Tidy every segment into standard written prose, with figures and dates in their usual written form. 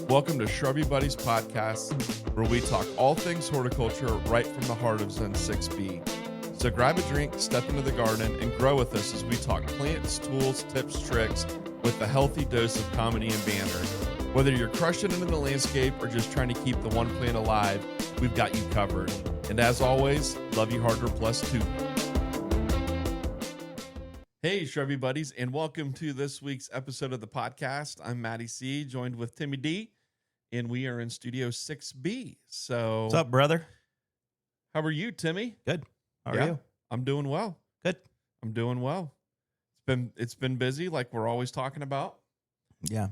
Welcome to Shrubby Buddies Podcast, where we talk all things horticulture right from the heart of Zone 6B. So grab a drink, step into the garden, and grow with us as we talk plants, tools, tips, tricks, with a healthy dose of comedy and banter. Whether you're crushing into the landscape or just trying to keep the one plant alive, we've got you covered. And as always, love you harder +2. Hey, Shrubby Buddies, and welcome to this week's episode of the podcast. I'm Matty C, joined with Timmy D, and we are in Studio 6B. So, what's up, brother? How are you, Timmy? Good. How are you? I'm doing well. Good. I'm doing well. It's been busy, like we're always talking about. Yeah.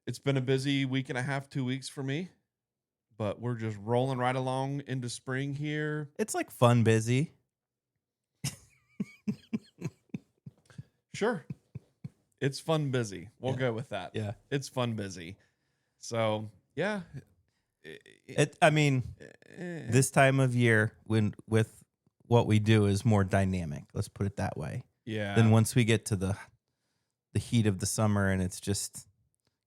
It's been a busy week and a half, 2 weeks for me, but we're just rolling right along into spring here. It's like fun busy. Sure. It's fun busy. We'll go with that. Yeah. It's fun busy. So, yeah. This time of year with what we do is more dynamic. Let's put it that way. Yeah. Then once we get to the heat of the summer and it's just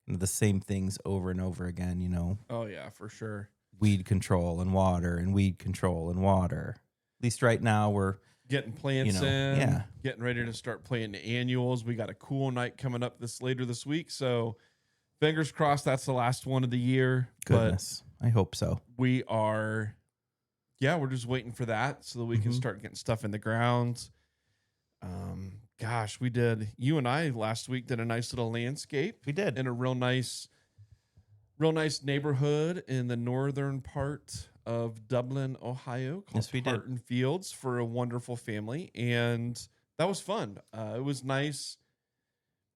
the same things over and over again, you know. Oh, yeah, for sure. Weed control and water and weed control and water. At least right now we're getting plants in, yeah. Getting ready to start planting the annuals. We got a cool night coming up later this week, so fingers crossed that's the last one of the year. Goodness, I hope so. We're just waiting for that so that we can start getting stuff in the ground. You and I last week did a nice little landscape. We did in a real nice neighborhood in the northern part of Dublin, Ohio, called Tartan Fields, for a wonderful family, and that was fun. It was nice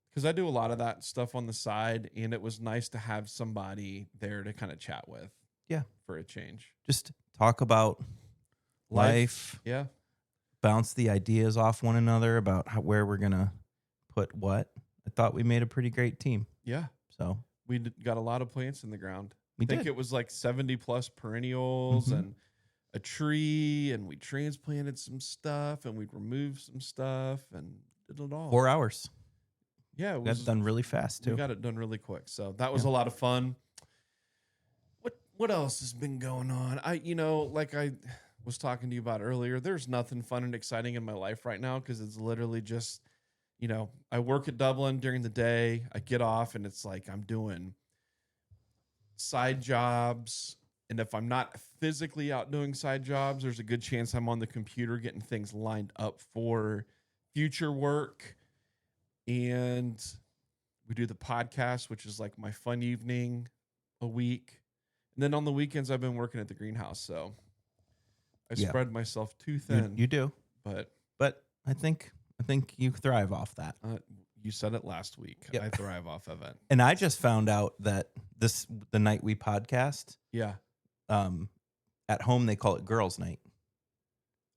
because I do a lot of that stuff on the side, and it was nice to have somebody there to kind of chat with. Yeah, for a change. Just talk about life. Yeah, bounce the ideas off one another about where we're gonna put what. I thought we made a pretty great team. Yeah, so we got a lot of plants in the ground. I think it was like 70 plus perennials and a tree, and we transplanted some stuff and we removed some stuff and did it all. 4 hours. Yeah, it got done really fast too. We got it done really quick, so that was a lot of fun. What else has been going on? Like I was talking to you about earlier, there's nothing fun and exciting in my life right now because it's literally just, I work at Dublin during the day. I get off and it's like I'm doing side jobs. And if I'm not physically out doing side jobs, there's a good chance I'm on the computer getting things lined up for future work. And we do the podcast, which is like my fun evening a week. And then on the weekends, I've been working at the greenhouse. So I spread myself too thin. You do. But I think you thrive off that. You said it last week. Yep. I thrive off of it. And I just found out that the night we podcast. Yeah. At home they call it girls' night.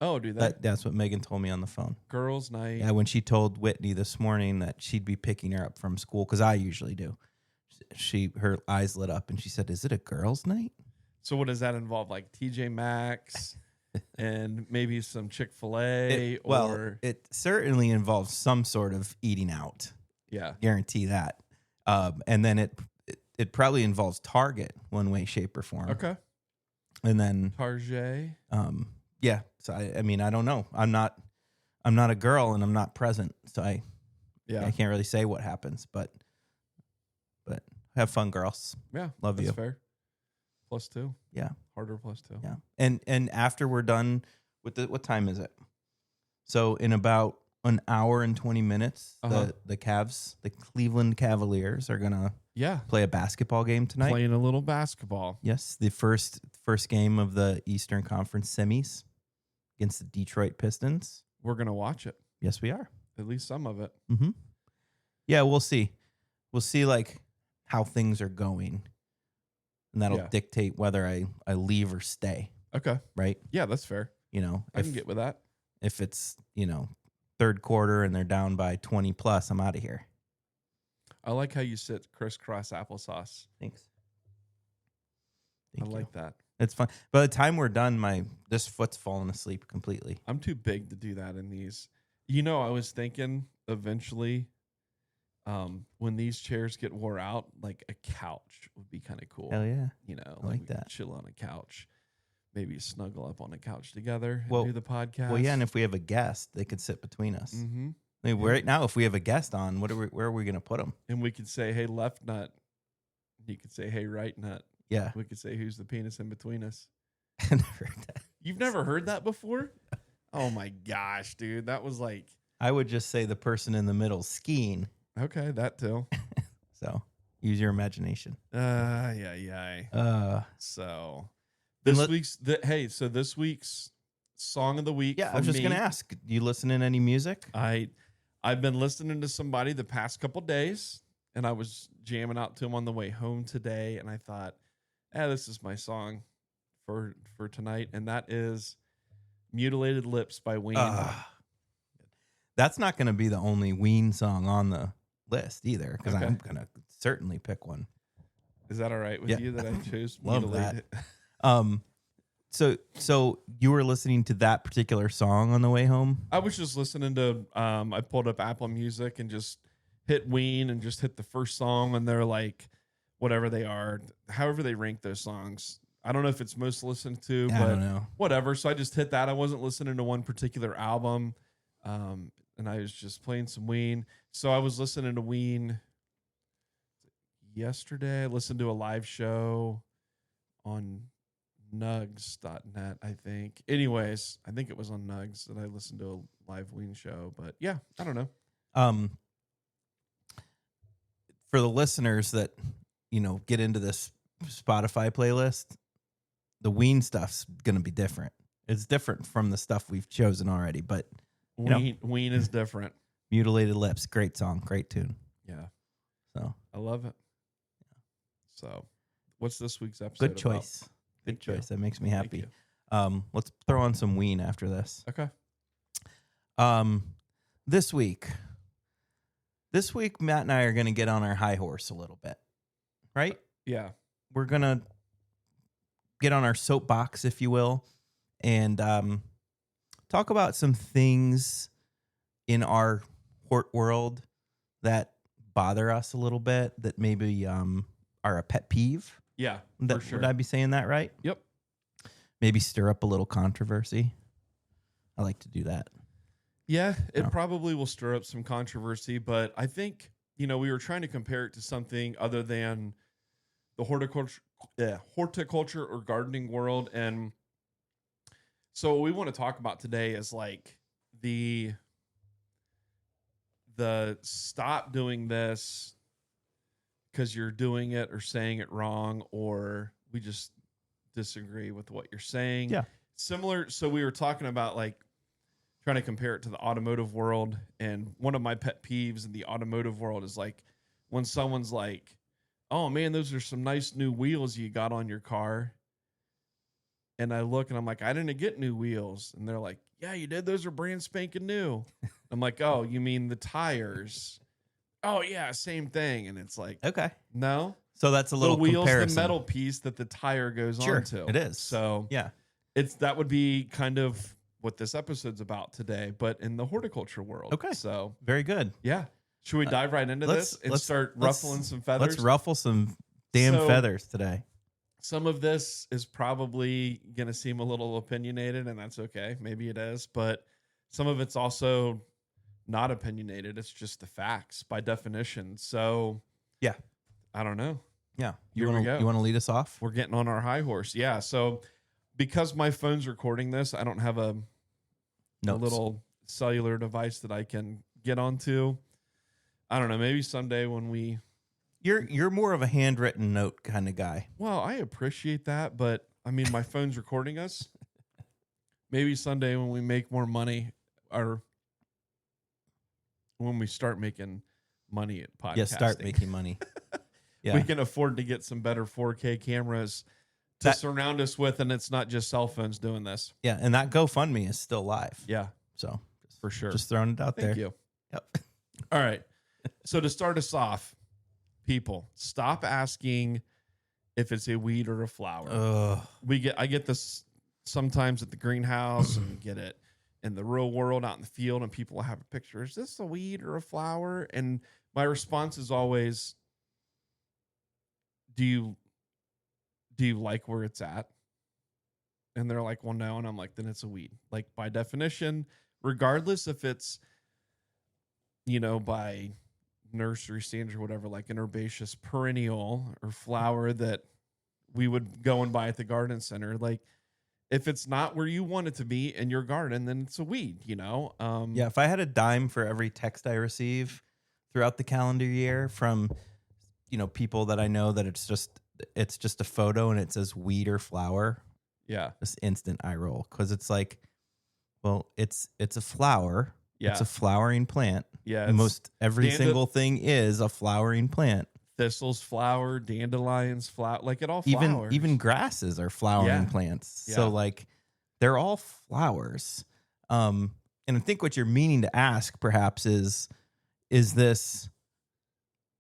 Oh, do they? That's what Megan told me on the phone. Girls' night. Yeah, when she told Whitney this morning that she'd be picking her up from school, because I usually do. Her eyes lit up and she said, "Is it a girls' night?" So what does that involve? Like TJ Maxx and maybe some Chick-fil-A? It certainly involves some sort of eating out. Yeah. Guarantee that. And then it probably involves Target one way, shape, or form. Okay. And then Target. Yeah. So I don't know. I'm not a girl and I'm not present. So I can't really say what happens, but have fun, girls. Yeah. Love you. That's fair. +2. Yeah. Harder +2. Yeah. And after we're done with what time is it? So in about an hour and 20 minutes, the Cavs, the Cleveland Cavaliers are gonna play a basketball game tonight. Playing a little basketball. Yes, the first game of the Eastern Conference semis against the Detroit Pistons. We're gonna watch it. Yes, we are. At least some of it. Mm-hmm. Yeah, we'll see. We'll see like how things are going, and that'll dictate whether I leave or stay. Okay. Right. Yeah, that's fair. I can get with that. If it's third quarter and they're down by 20 plus, I'm out of here. I like how you sit crisscross applesauce. Thanks. I like that. It's fun. By the time we're done, this foot's fallen asleep completely. I'm too big to do that in these. I was thinking eventually when these chairs get wore out, like a couch would be kind of cool. Hell yeah. You know, I like that. Chill on a couch, maybe snuggle up on a couch together and do the podcast. Well, yeah, and if we have a guest, they could sit between us. Mm-hmm. I mean, right now, if we have a guest on, where are we going to put them? And we could say, hey, left nut. You could say, hey, right nut. Yeah. We could say, who's the penis in between us? I never heard that. You've never heard that before? Oh, my gosh, dude. That was like... I would just say the person in the middle skiing. Okay, that too. So use your imagination. Yeah. So this week's song of the week. Yeah, I was just going to ask, do you listen to any music? I've been listening to somebody the past couple days, and I was jamming out to him on the way home today, and I thought, this is my song for tonight, and that is Mutilated Lips by Ween. That's not going to be the only Ween song on the list either, because I'm going to certainly pick one. Is that all right with you that I chose Mutilated? Love that. So you were listening to that particular song on the way home? I was just listening to, I pulled up Apple Music and just hit Ween and just hit the first song, and they're like, whatever they are, however they rank those songs. I don't know if it's most listened to, but I don't know. Whatever. So I just hit that. I wasn't listening to one particular album. And I was just playing some Ween. So I was listening to Ween yesterday. I listened to a live show on nugs.net, I think. Anyways, I think it was on Nugs that I listened to a live Ween show. But yeah, I don't know. For the listeners that, get into this Spotify playlist, the Ween stuff's going to be different. It's different from the stuff we've chosen already, but Ween is different. Mutilated Lips, great song, great tune. Yeah. So I love it. So what's this week's episode? Good choice. About? Good choice. That makes me happy. Let's throw on some Ween after this. Okay. This week, Matt and I are going to get on our high horse a little bit, right? Yeah. We're going to get on our soapbox, if you will, and talk about some things in our hort world that bother us a little bit, that maybe are a pet peeve. Yeah, for sure. Would I be saying that right? Yep. Maybe stir up a little controversy. I like to do that. Yeah, it probably will stir up some controversy, but I think, we were trying to compare it to something other than the horticulture or gardening world. And so what we want to talk about today is like the stop doing this because you're doing it or saying it wrong, or we just disagree with what you're saying. Yeah. Similar. So we were talking about like trying to compare it to the automotive world. And one of my pet peeves in the automotive world is like when someone's like, oh man, those are some nice new wheels you got on your car. And I look and I'm like, I didn't get new wheels. And they're like, yeah, you did. Those are brand spanking new. I'm like, oh, you mean the tires? Oh yeah, same thing. And it's like, okay, no. So that's a little the wheel's comparison. The metal piece that the tire goes onto. It is. So yeah, that would be kind of what this episode's about today, but in the horticulture world. Okay. So very good. Yeah. Should we dive right into this and start ruffling some feathers? Let's ruffle some damn feathers today. Some of this is probably going to seem a little opinionated, and that's okay. Maybe it is, but some of it's also not opinionated. It's just the facts by definition. So yeah, I don't know. Yeah. You want to lead us off? We're getting on our high horse. Yeah. So because my phone's recording this, I don't have a little cellular device that I can get onto. I don't know. Maybe someday when we... You're more of a handwritten note kind of guy. Well, I appreciate that, but I mean, my phone's recording us. Maybe someday when we make more money, or when we start making money at podcasting. Yeah, start making money. Yeah. We can afford to get some better 4K cameras to surround us with, and it's not just cell phones doing this. Yeah, and that GoFundMe is still live. Yeah. So, for sure. Just throwing it out there. Thank you. Yep. All right. So to start us off, people, stop asking if it's a weed or a flower. I get this sometimes at the greenhouse, and get it in the real world out in the field, and people have a picture. Is this a weed or a flower? And my response is always, do you like where it's at? And they're like, well, no. And I'm like, then it's a weed. Like, by definition, regardless if it's, by nursery standards or whatever, like an herbaceous perennial or flower that we would go and buy at the garden center, like, if it's not where you want it to be in your garden, then it's a weed, Yeah, if I had a dime for every text I receive throughout the calendar year from, people that I know that it's just a photo and it says weed or flower. Yeah. This instant eye roll, because it's like, well, it's a flower. Yeah. It's a flowering plant. Yeah. Most every single thing is a flowering plant. Thistles flower, dandelions flower, like it all flowers. Even grasses are flowering plants. Yeah. So like they're all flowers. And I think what you're meaning to ask perhaps is this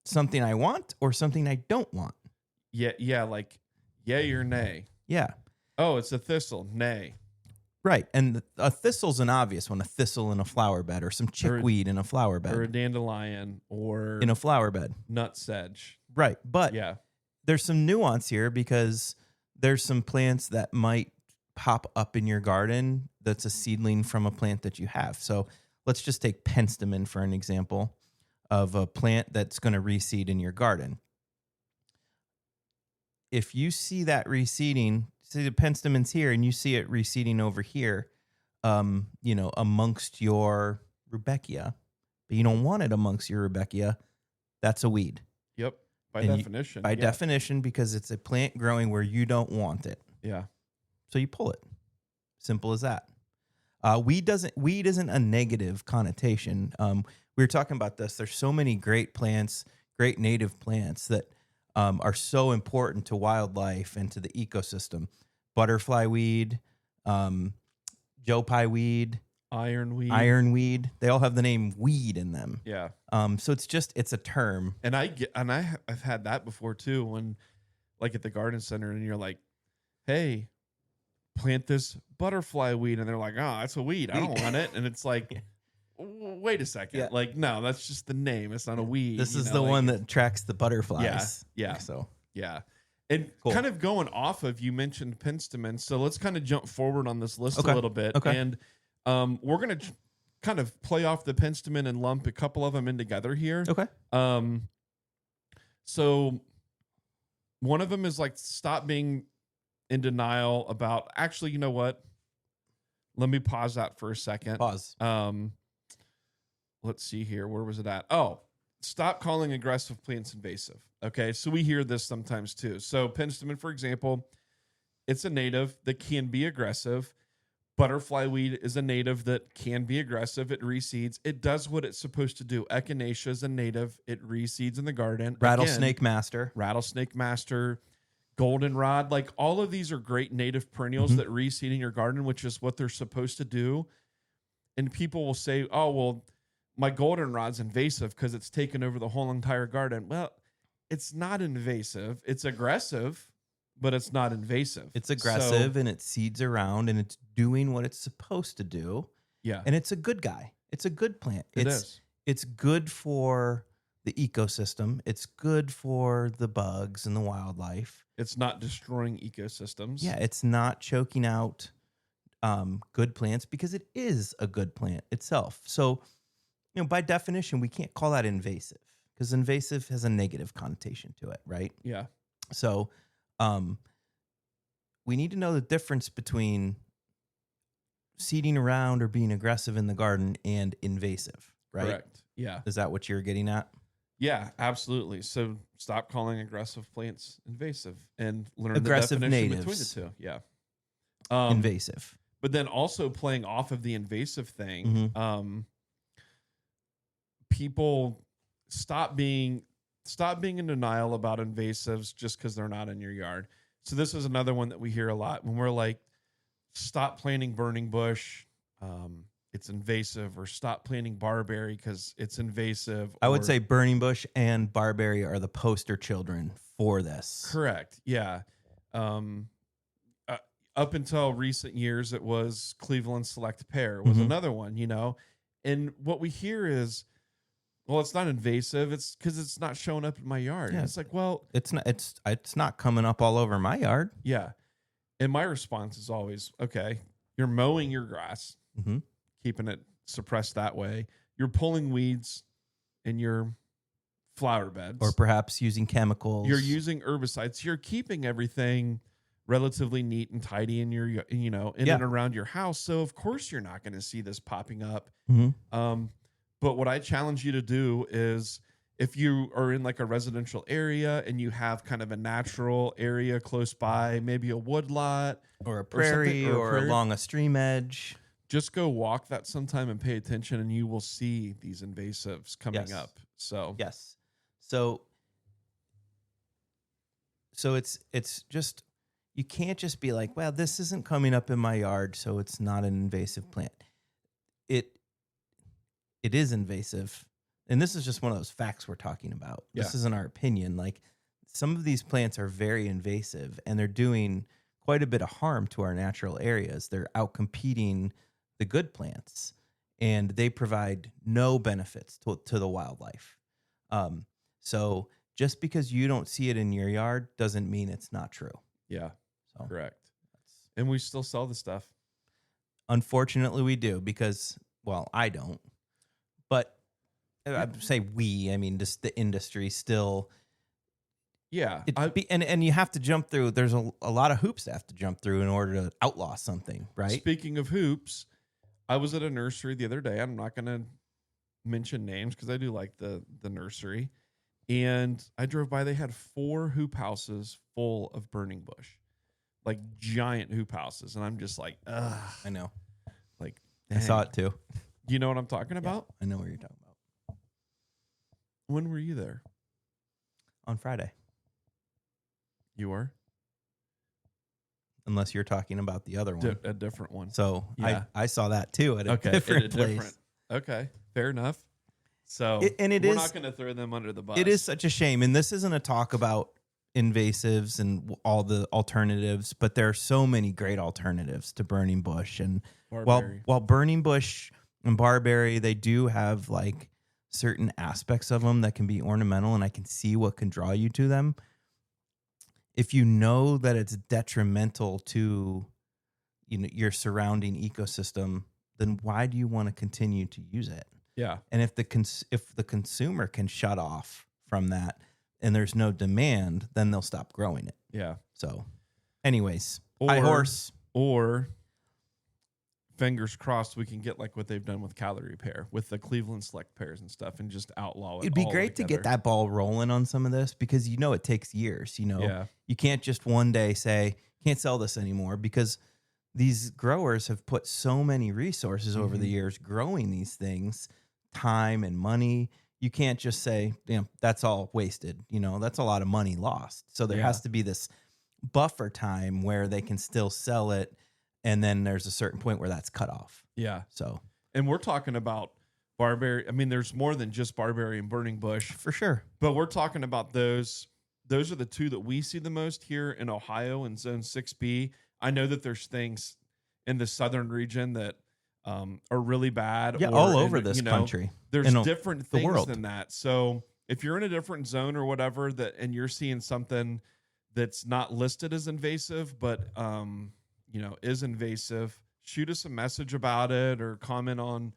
something I want or something I don't want? Yeah, like yay or nay. Yeah. Oh, it's a thistle, nay. Right. And a thistle's an obvious one, a thistle in a flower bed, or some chickweed in a flower bed. Or a dandelion, or in a flower bed. Nutsedge. Right. But yeah, there's some nuance here, because there's some plants that might pop up in your garden that's a seedling from a plant that you have. So let's just take penstemon for an example of a plant that's going to reseed in your garden. If you see that reseeding, see the penstemon's here and you see it reseeding over here, amongst your rudbeckia, but you don't want it amongst your rudbeckia, that's a weed. Yep. By definition. By definition, because it's a plant growing where you don't want it. Yeah. So you pull it. Simple as that. Weed isn't a negative connotation. We were talking about this. There's so many great plants, great native plants that are so important to wildlife and to the ecosystem. Butterfly weed, Joe Pye weed, ironweed. They all have the name weed in them. Yeah. So it's a term. And I've had that before too, when like at the garden center and you're like, hey, plant this butterfly weed. And they're like, oh, that's a weed. I don't want it. And it's like, wait a second. Yeah. Like, no, that's just the name. It's not a weed. This is the one that tracks the butterflies. Yeah. So, yeah. And kind of going off of, you mentioned penstemon. So let's kind of jump forward on this list a little bit. Okay. And we're going to kind of play off the penstemon and lump a couple of them in together here. Okay. So one of them is like, stop being in denial about, actually, you know what? Let me pause that for a second. Pause. Let's see here. Where was it at? Oh, stop calling aggressive plants invasive. Okay. So we hear this sometimes too. So penstemon, for example, it's a native that can be aggressive. Butterfly weed is a native that can be aggressive. It reseeds. It does what it's supposed to do. Echinacea is a native. It reseeds in the garden. Rattlesnake master. Goldenrod. Like, all of these are great native perennials that reseed in your garden, which is what they're supposed to do. And people will say, oh, well, my goldenrod's invasive because it's taken over the whole entire garden. Well, it's not invasive. It's aggressive, but it's not invasive. It's aggressive and it seeds around and it's doing what it's supposed to do. Yeah. And it's a good guy. It's a good plant. It's good for the ecosystem. It's good for the bugs and the wildlife. It's not destroying ecosystems. Yeah, it's not choking out good plants because it is a good plant itself. So, by definition, we can't call that invasive because invasive has a negative connotation to it, right? Yeah. So, we need to know the difference between seeding around or being aggressive in the garden and invasive, right? Correct. Yeah. Is that what you're getting at? Yeah, absolutely. So stop calling aggressive plants invasive and learn Aggressive the definition natives. between the two. Yeah. Invasive. But then also playing off of the invasive thing, people stop being in denial about invasives just because they're not in your yard. So this is another one that we hear a lot when we're like, stop planting burning bush. It's invasive, or stop planting barberry because it's invasive. I would say burning bush and barberry are the poster children for this. Correct. Yeah. Up until recent years, it was Cleveland Select Pear was another one, And what we hear is, Well, it's not invasive. It's because it's not showing up in my yard. Yeah. It's like, well, it's not coming up all over my yard. yeah. And my response is always, okay, you're mowing your grass, Mm-hmm. keeping it suppressed that way. You're pulling weeds in your flower beds. Or perhaps using chemicals. You're using herbicides. You're keeping everything relatively neat and tidy in your, in and around your house. So of course you're not going to see this popping up. Mm-hmm. But what I challenge you to do is, if you are in like a residential area and you have kind of a natural area close by, maybe a wood lot or a prairie or along a stream edge, just go walk that sometime and pay attention, and you will see these invasives coming up. So yes. So it's just, you can't just be like, well, this isn't coming up in my yard, so it's not an invasive plant. It is invasive. And this is just one of those facts we're talking about. This isn't our opinion. Like, some of these plants are very invasive, and they're doing quite a bit of harm to our natural areas. They're outcompeting the good plants, and they provide no benefits to the wildlife. So just because you don't see it in your yard doesn't mean it's not true. Yeah, so correct. And we still sell the stuff. Unfortunately, we do, because, well, I don't. But I say we, I mean, just the industry still. Yeah. And you have to jump through. There's a lot of hoops to have to jump through in order to outlaw something, right? Speaking of hoops, I was at a nursery the other day. I'm not going to mention names because I do like the nursery. And I drove by. They had 4 hoop houses full of burning bush, like giant hoop houses. And I'm just like, ugh. I know. Like, dang. I saw it too. You know what I'm talking about? I know what you're talking about. When were you there? On Friday. You were? Unless you're talking about the other one. A different one. So I saw that too at a different place. Okay, fair enough. So we're not going to throw them under the bus. It is such a shame. And this isn't a talk about invasives and all the alternatives, but there are so many great alternatives to burning bush. And while burning bush and barberry, they do have like certain aspects of them that can be ornamental, and I can see what can draw you to them. If you know that it's detrimental to your surrounding ecosystem, then why do you want to continue to use it? Yeah. And if the consumer can shut off from that and there's no demand, then they'll stop growing it. Yeah. So anyways, horse. Or fingers crossed we can get like what they've done with calorie pair, with the Cleveland Select pairs and stuff, and just outlaw it. It'd be great to get that ball rolling on some of this, because it takes years. You can't just one day say can't sell this anymore, because these growers have put so many resources over the years growing these things, time and money. You can't just say, that's all wasted. That's a lot of money lost. So there has to be this buffer time where they can still sell it. And then there's a certain point where that's cut off. Yeah. So, and we're talking about barberry. I mean, there's more than just barberry and burning bush. For sure. But we're talking about those. Those are the 2 that we see the most here in Ohio in Zone 6B. I know that there's things in the southern region that are really bad. Yeah, all over this country. There's different things than that. So if you're in a different zone or whatever, and you're seeing something that's not listed as invasive, but is invasive, shoot us a message about it or comment on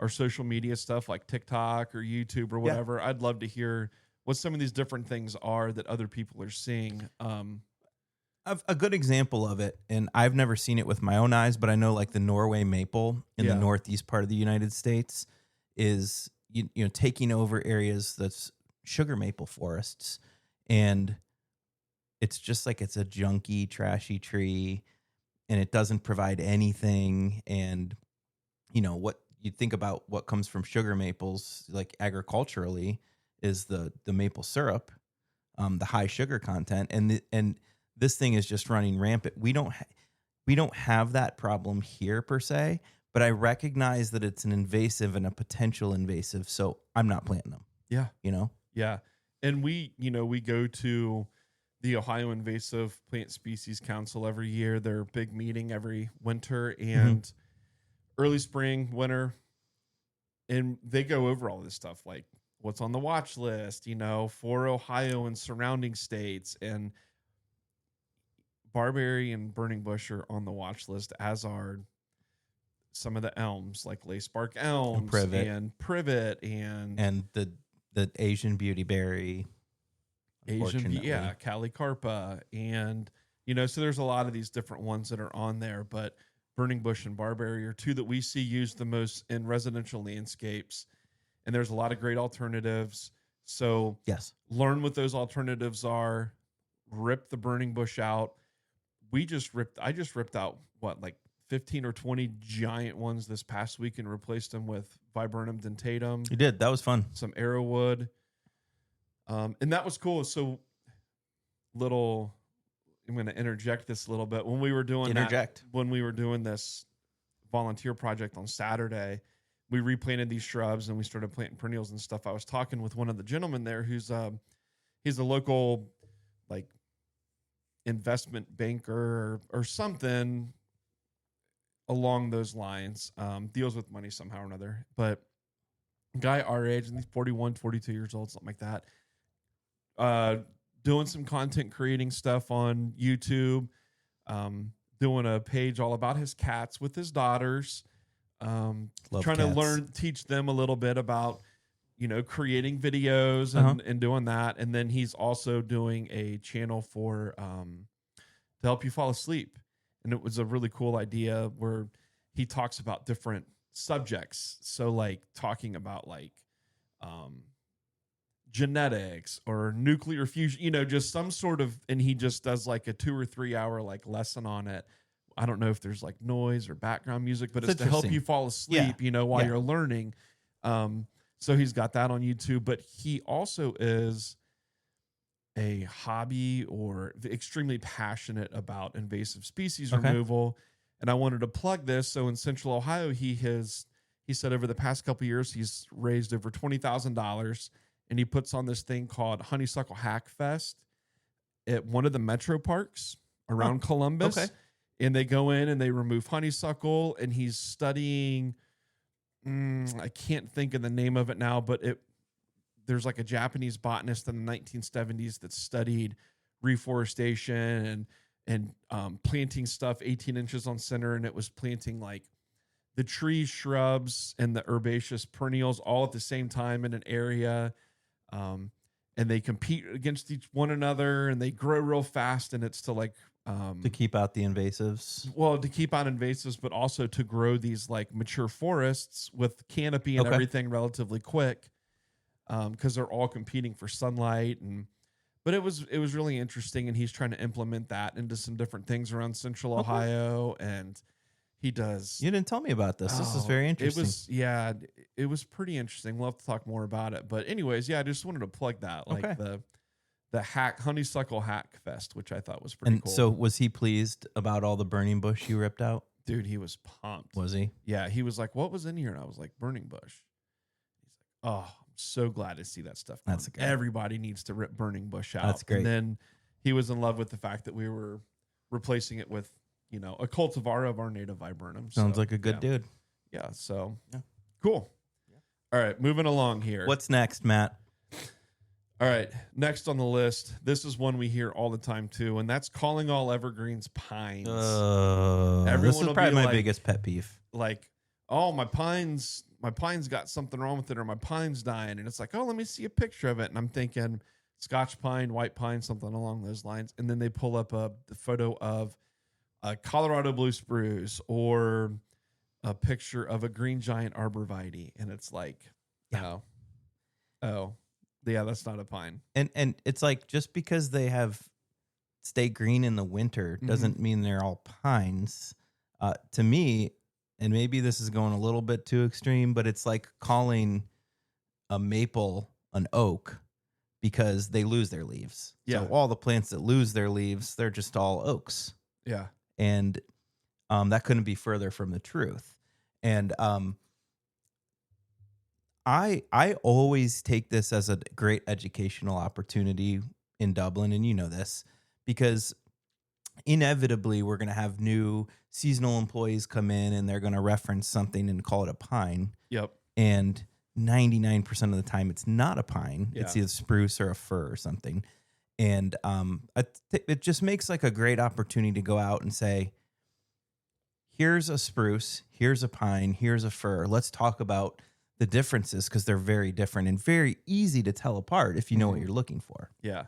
our social media stuff like TikTok or YouTube or whatever. Yeah. I'd love to hear what some of these different things are that other people are seeing. A good example of it, and I've never seen it with my own eyes, but I know like the Norway maple in the northeast part of the United States is taking over areas that's sugar maple forests, and it's just like it's a junky, trashy tree, and it doesn't provide anything. And what you think about what comes from sugar maples, like agriculturally, is the maple syrup, the high sugar content, and this thing is just running rampant. We don't have that problem here per se, but I recognize that it's an invasive and a potential invasive, so I'm not planting them. Yeah. Yeah. And we go to the Ohio Invasive Plant Species Council every year. Their big meeting every winter and early spring, winter, and they go over all this stuff like what's on the watch list, for Ohio and surrounding states. And Barberry and Burning Bush are on the watch list, as are some of the elms, like Lace Bark Elms and Privet and the Asian Beauty Berry. Calicarpa. And, so there's a lot of these different ones that are on there, but Burning Bush and Barberry are two that we see used the most in residential landscapes. And there's a lot of great alternatives. So yes, learn what those alternatives are, rip the Burning Bush out. I just ripped out 15 or 20 giant ones this past week and replaced them with Viburnum dentatum. You did. That was fun. Some arrowwood. And that was cool. So I'm going to interject this a little bit. When we were doing this volunteer project on Saturday, we replanted these shrubs and we started planting perennials and stuff. I was talking with one of the gentlemen there he's a local investment banker or something along those lines, deals with money somehow or another, but guy our age, and he's 41, 42 years old, something like that, doing some content creating stuff on YouTube, doing a page all about his cats with his daughters, trying to teach them a little bit about, creating videos and doing that. And then he's also doing a channel to help you fall asleep. And it was a really cool idea where he talks about different subjects. So talking about genetics or nuclear fusion, just some sort of, and he just does a 2 or 3 hour lesson on it. I don't know if there's noise or background music, but it's to help you fall asleep, while you're learning. So he's got that on YouTube, but he also is a hobby or extremely passionate about invasive species removal. And I wanted to plug this. So in Central Ohio, he said over the past couple of years, he's raised over $20,000, and he puts on this thing called Honeysuckle Hack Fest at one of the metro parks around Columbus. Okay. And they go in and they remove honeysuckle, and he's studying, I can't think of the name of it now, but there's a Japanese botanist in the 1970s that studied reforestation and planting stuff 18 inches on center. And it was planting the trees, shrubs, and the herbaceous perennials all at the same time in an area. And they compete against one another, and they grow real fast. And it's to to keep out the invasives. Well, to keep out invasives, but also to grow these mature forests with canopy and everything relatively quick. Because they're all competing for sunlight, but it was really interesting, and he's trying to implement that into some different things around Central Ohio, and he does. You didn't tell me about this. This is very interesting. It was pretty interesting. We'll have to talk more about it, but anyways, I just wanted to plug that, the Honeysuckle Hack Fest, which I thought was pretty cool. So was he pleased about all the burning bush you ripped out? Dude, he was pumped. Was he? Yeah, he was like, "What was in here?" And I was like, "Burning bush." He's like, "Oh, so glad to see that stuff. That's good. Everybody needs to rip Burning Bush out." That's great. And then he was in love with the fact that we were replacing it with, a cultivar of our native viburnum. Sounds like a good dude. Yeah. So cool. Yeah. All right. Moving along here. What's next, Matt? All right. Next on the list. This is one we hear all the time too. And that's calling all evergreens pines. This is probably my biggest pet peeve. Oh, my pine's got something wrong with it, or my pine's dying. And it's oh, let me see a picture of it. And I'm thinking Scotch pine, white pine, something along those lines. And then they pull up the photo of a Colorado blue spruce or a picture of a green giant arborvitae. And it's that's not a pine. And it's just because they stay green in the winter doesn't mean they're all pines. To me, and maybe this is going a little bit too extreme, but it's like calling a maple an oak because they lose their leaves. Yeah. So all the plants that lose their leaves, they're just all oaks. Yeah. And that couldn't be further from the truth. And I always take this as a great educational opportunity in Dublin, and you know this, because inevitably we're going to have new seasonal employees come in and they're going to reference something and call it a pine. Yep. And 99% of the time it's not a pine. Yeah. It's either spruce or a fir or something. And it just makes like a great opportunity to go out and say, here's a spruce, here's a pine, here's a fir. Let's talk about the differences, because they're very different and very easy to tell apart if you know what you're looking for. Yeah.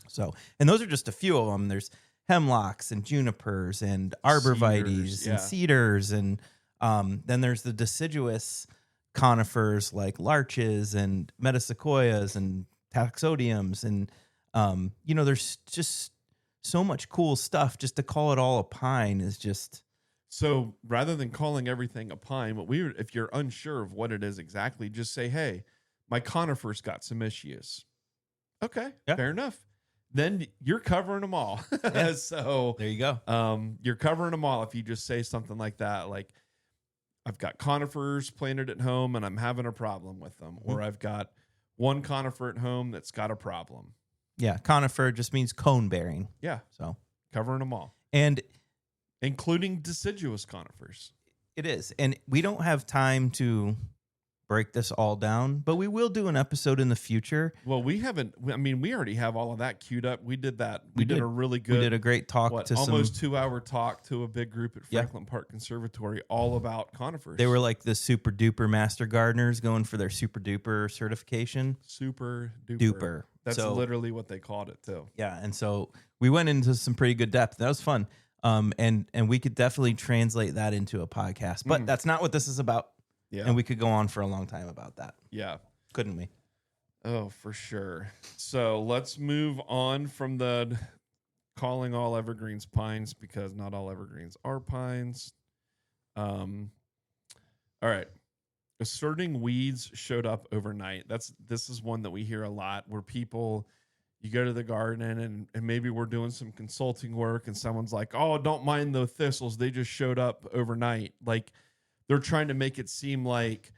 So, and those are just a few of them. There's hemlocks and junipers and arborvitaes and cedars. And then there's the deciduous conifers like larches and metasequoias and taxodiums. And, there's just so much cool stuff. Just to call it all a pine is just... So rather than calling everything a pine, if you're unsure of what it is exactly, just say, hey, my conifer's got some issues. Okay, fair enough. Then you're covering them all. Yeah. So there you go. You're covering them all if you just say something like that, like, I've got conifers planted at home and I'm having a problem with them. Mm-hmm. Or I've got one conifer at home that's got a problem. Yeah, conifer just means cone bearing. Yeah. So covering them all. And including deciduous conifers. It is. And we don't have time to break this all down, but we will do an episode in the future. Well, we already have all of that queued up. We did that. We did a really good... We did a great talk to almost 2-hour talk to a big group at Franklin Park Conservatory all about conifers. They were like the super duper master gardeners going for their super duper certification. Super duper. That's literally what they called it too. Yeah. And so we went into some pretty good depth. That was fun. And we could definitely translate that into a podcast, but that's not what this is about. Yeah. And we could go on for a long time about that. Yeah. Couldn't we? Oh, for sure. So let's move on from the calling all evergreens pines, because not all evergreens are pines. All right. Asserting weeds showed up overnight. This is one that we hear a lot, where people... You go to the garden and maybe we're doing some consulting work and someone's like, oh, don't mind the thistles. They just showed up overnight. Like, they're trying to make it seem like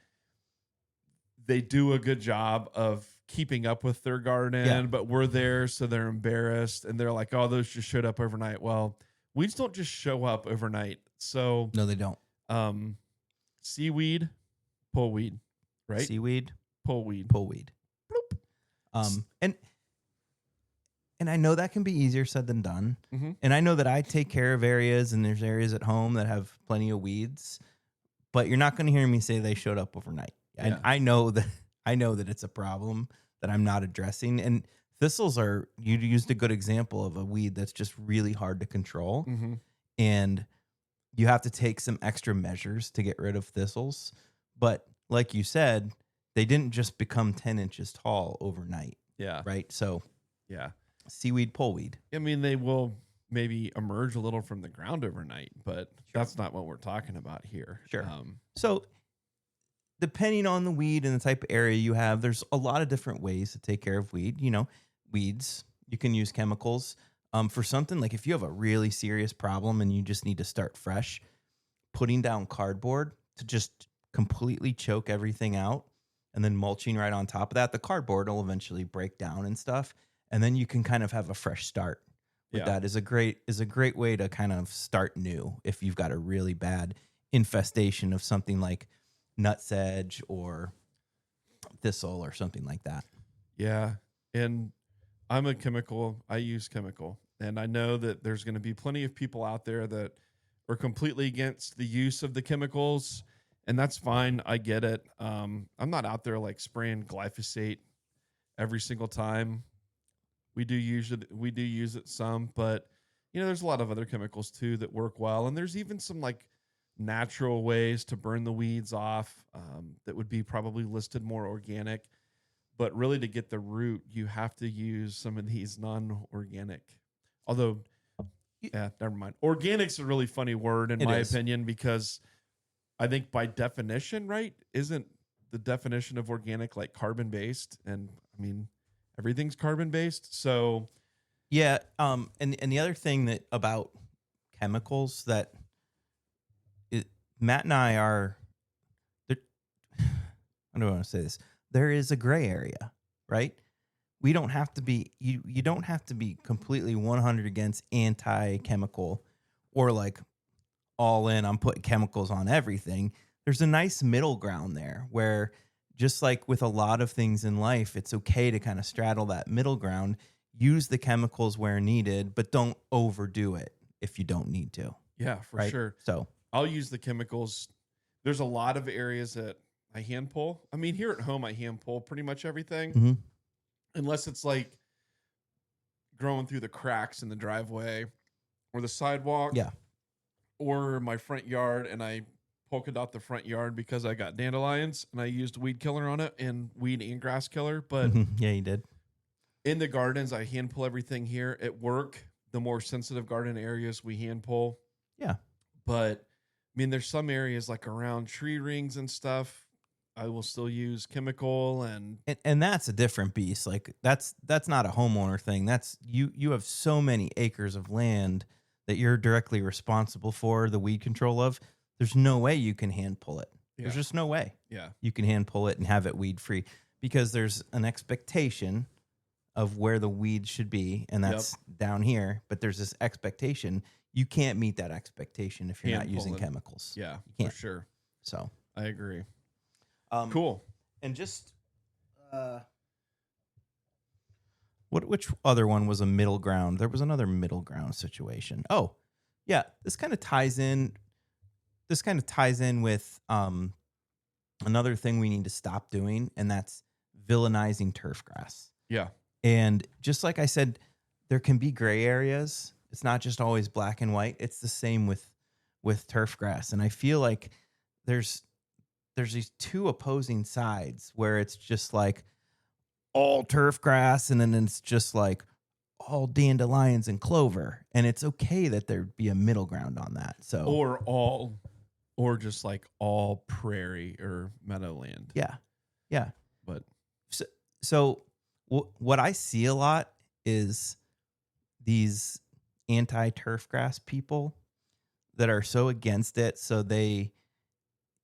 they do a good job of keeping up with their garden, but we're there, so they're embarrassed. And they're like, oh, those just showed up overnight. Well, weeds don't just show up overnight. So no, they don't. Seaweed, pullweed, right? Seaweed, pullweed. Bloop. And I know that can be easier said than done. Mm-hmm. And I know that I take care of areas, and there's areas at home that have plenty of weeds, but you're not going to hear me say they showed up overnight. Yeah. And I know that it's a problem that I'm not addressing. And thistles you used a good example of a weed that's just really hard to control. Mm-hmm. And you have to take some extra measures to get rid of thistles. But like you said, they didn't just become 10 inches tall overnight. Yeah. Right. So yeah. Seaweed, pullweed. I mean, they will maybe emerge a little from the ground overnight, but that's not what we're talking about here. Sure. So depending on the weed and the type of area you have, there's a lot of different ways to take care of weed. Weeds, you can use chemicals. For something like if you have a really serious problem and you just need to start fresh, putting down cardboard to just completely choke everything out and then mulching right on top of that, the cardboard will eventually break down and stuff. And then you can kind of have a fresh start with that. Is a great way to kind of start new if you've got a really bad infestation of something like nutsedge or thistle or something like that. Yeah. And I use chemical. And I know that there's going to be plenty of people out there that are completely against the use of the chemicals. And that's fine. I get it. I'm not out there like spraying glyphosate every single time. We do use it some, but there's a lot of other chemicals too that work well. And there's even some like natural ways to burn the weeds off that would be probably listed more organic. But really, to get the root, you have to use some of these non-organic. Although, never mind. Organic's a really funny word in my opinion, because I think by definition, right, isn't the definition of organic like carbon-based? And I mean, everything's carbon-based. So, yeah. And the other thing that about chemicals that Matt and I are, I don't want to say this. There is a gray area, right? We don't have to be, you don't have to be completely 100 against anti-chemical or like all in, I'm putting chemicals on everything. There's a nice middle ground there where just like with a lot of things in life, it's okay to kind of straddle that middle ground, use the chemicals where needed, but don't overdo it if you don't need to. Yeah, for sure. So I'll use the chemicals. There's a lot of areas that I hand pull. I mean, here at home, I hand pull pretty much everything, unless it's like growing through the cracks in the driveway or the sidewalk, or my front yard, and I polka dot the front yard because I got dandelions and I used weed killer on it, and weed and grass killer. But yeah, you did. In the gardens, I hand pull everything here. At work, the more sensitive garden areas we hand pull. Yeah. But I mean, there's some areas like around tree rings and stuff, I will still use chemical and that's a different beast. Like that's not a homeowner thing. That's you have so many acres of land that you're directly responsible for the weed control of. There's no way you can hand pull it. Yeah. There's just no way. Yeah. You can hand pull it and have it weed free because there's an expectation of where the weed should be, and that's down here. But there's this expectation. You can't meet that expectation if you're not using chemicals. Yeah, you can't. for sure. So I agree. Cool. And just which other one was a middle ground? There was another middle ground situation. Oh, yeah. This kind of ties in with another thing we need to stop doing, and that's villainizing turf grass. Yeah. And just like I said, there can be gray areas. It's not just always black and white. It's the same with turf grass. And I feel like there's these two opposing sides where it's just like all turf grass, and then it's just like all dandelions and clover. And it's okay that there'd be a middle ground on that. So or just like all prairie or meadowland. Yeah. Yeah. But so what I see a lot is these anti-turf grass people that are so against it. So they,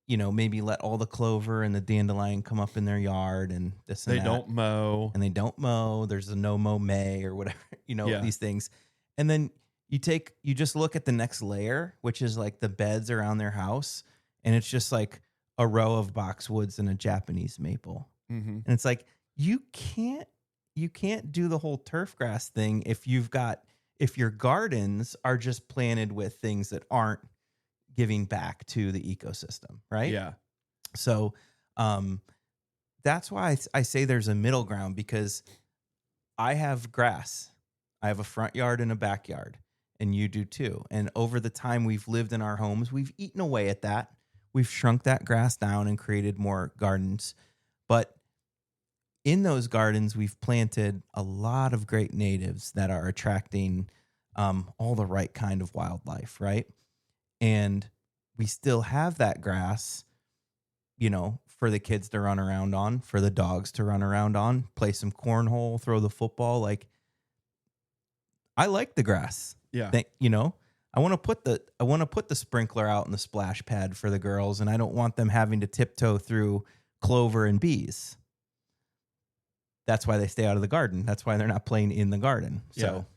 maybe let all the clover and the dandelion come up in their yard and this and they that. They don't mow. There's a no mow May or whatever, these things. And then you just look at the next layer, which is like the beds around their house. And it's just like a row of boxwoods and a Japanese maple. Mm-hmm. And it's like, you can't do the whole turf grass thing if your gardens are just planted with things that aren't giving back to the ecosystem, right? Yeah. So that's why I say there's a middle ground, because I have grass. I have a front yard and a backyard, and you do too. And over the time we've lived in our homes, we've eaten away at that. We've shrunk that grass down and created more gardens. But in those gardens, we've planted a lot of great natives that are attracting all the right kind of wildlife, right? And we still have that grass, for the kids to run around on, for the dogs to run around on, play some cornhole, throw the football. Like, I like the grass. Yeah. I want to put the sprinkler out in the splash pad for the girls, and I don't want them having to tiptoe through clover and bees. That's why they stay out of the garden. That's why they're not playing in the garden. So,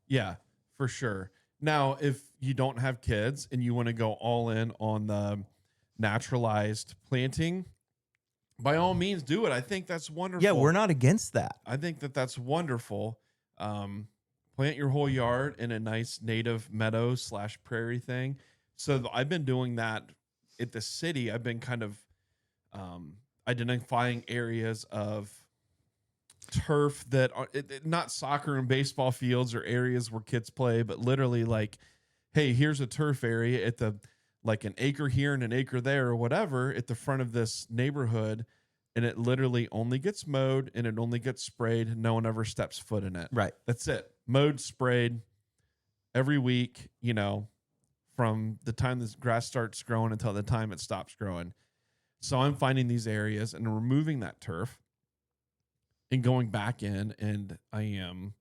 yeah, for sure. Now, if you don't have kids and you want to go all in on the naturalized planting, by all means do it. I think that's wonderful. Yeah, we're not against that. I think that's wonderful. Plant your whole yard in a nice native meadow / prairie thing. So I've been doing that at the city. I've been kind of identifying areas of turf that are not soccer and baseball fields or areas where kids play, but literally like, hey, here's a turf area at the like an acre here and an acre there or whatever at the front of this neighborhood, and it literally only gets mowed and it only gets sprayed. No one ever steps foot in it. Right. That's it. Mowed, sprayed every week, from the time this grass starts growing until the time it stops growing. So I'm finding these areas and removing that turf and going back in, and I am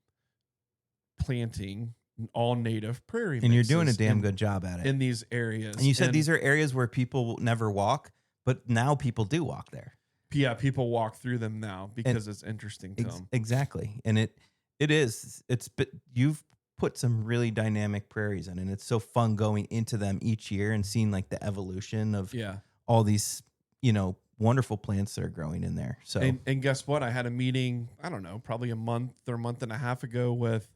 planting all native prairie. And you're doing a damn good job at it in these areas. And you said these are areas where people will never walk, but now people do walk there. Yeah, people walk through them now because it's interesting to them. Exactly. And but you've put some really dynamic prairies in, and it's so fun going into them each year and seeing like the evolution of all these, wonderful plants that are growing in there. So, and guess what? I had a meeting, I don't know, probably a month and a half ago with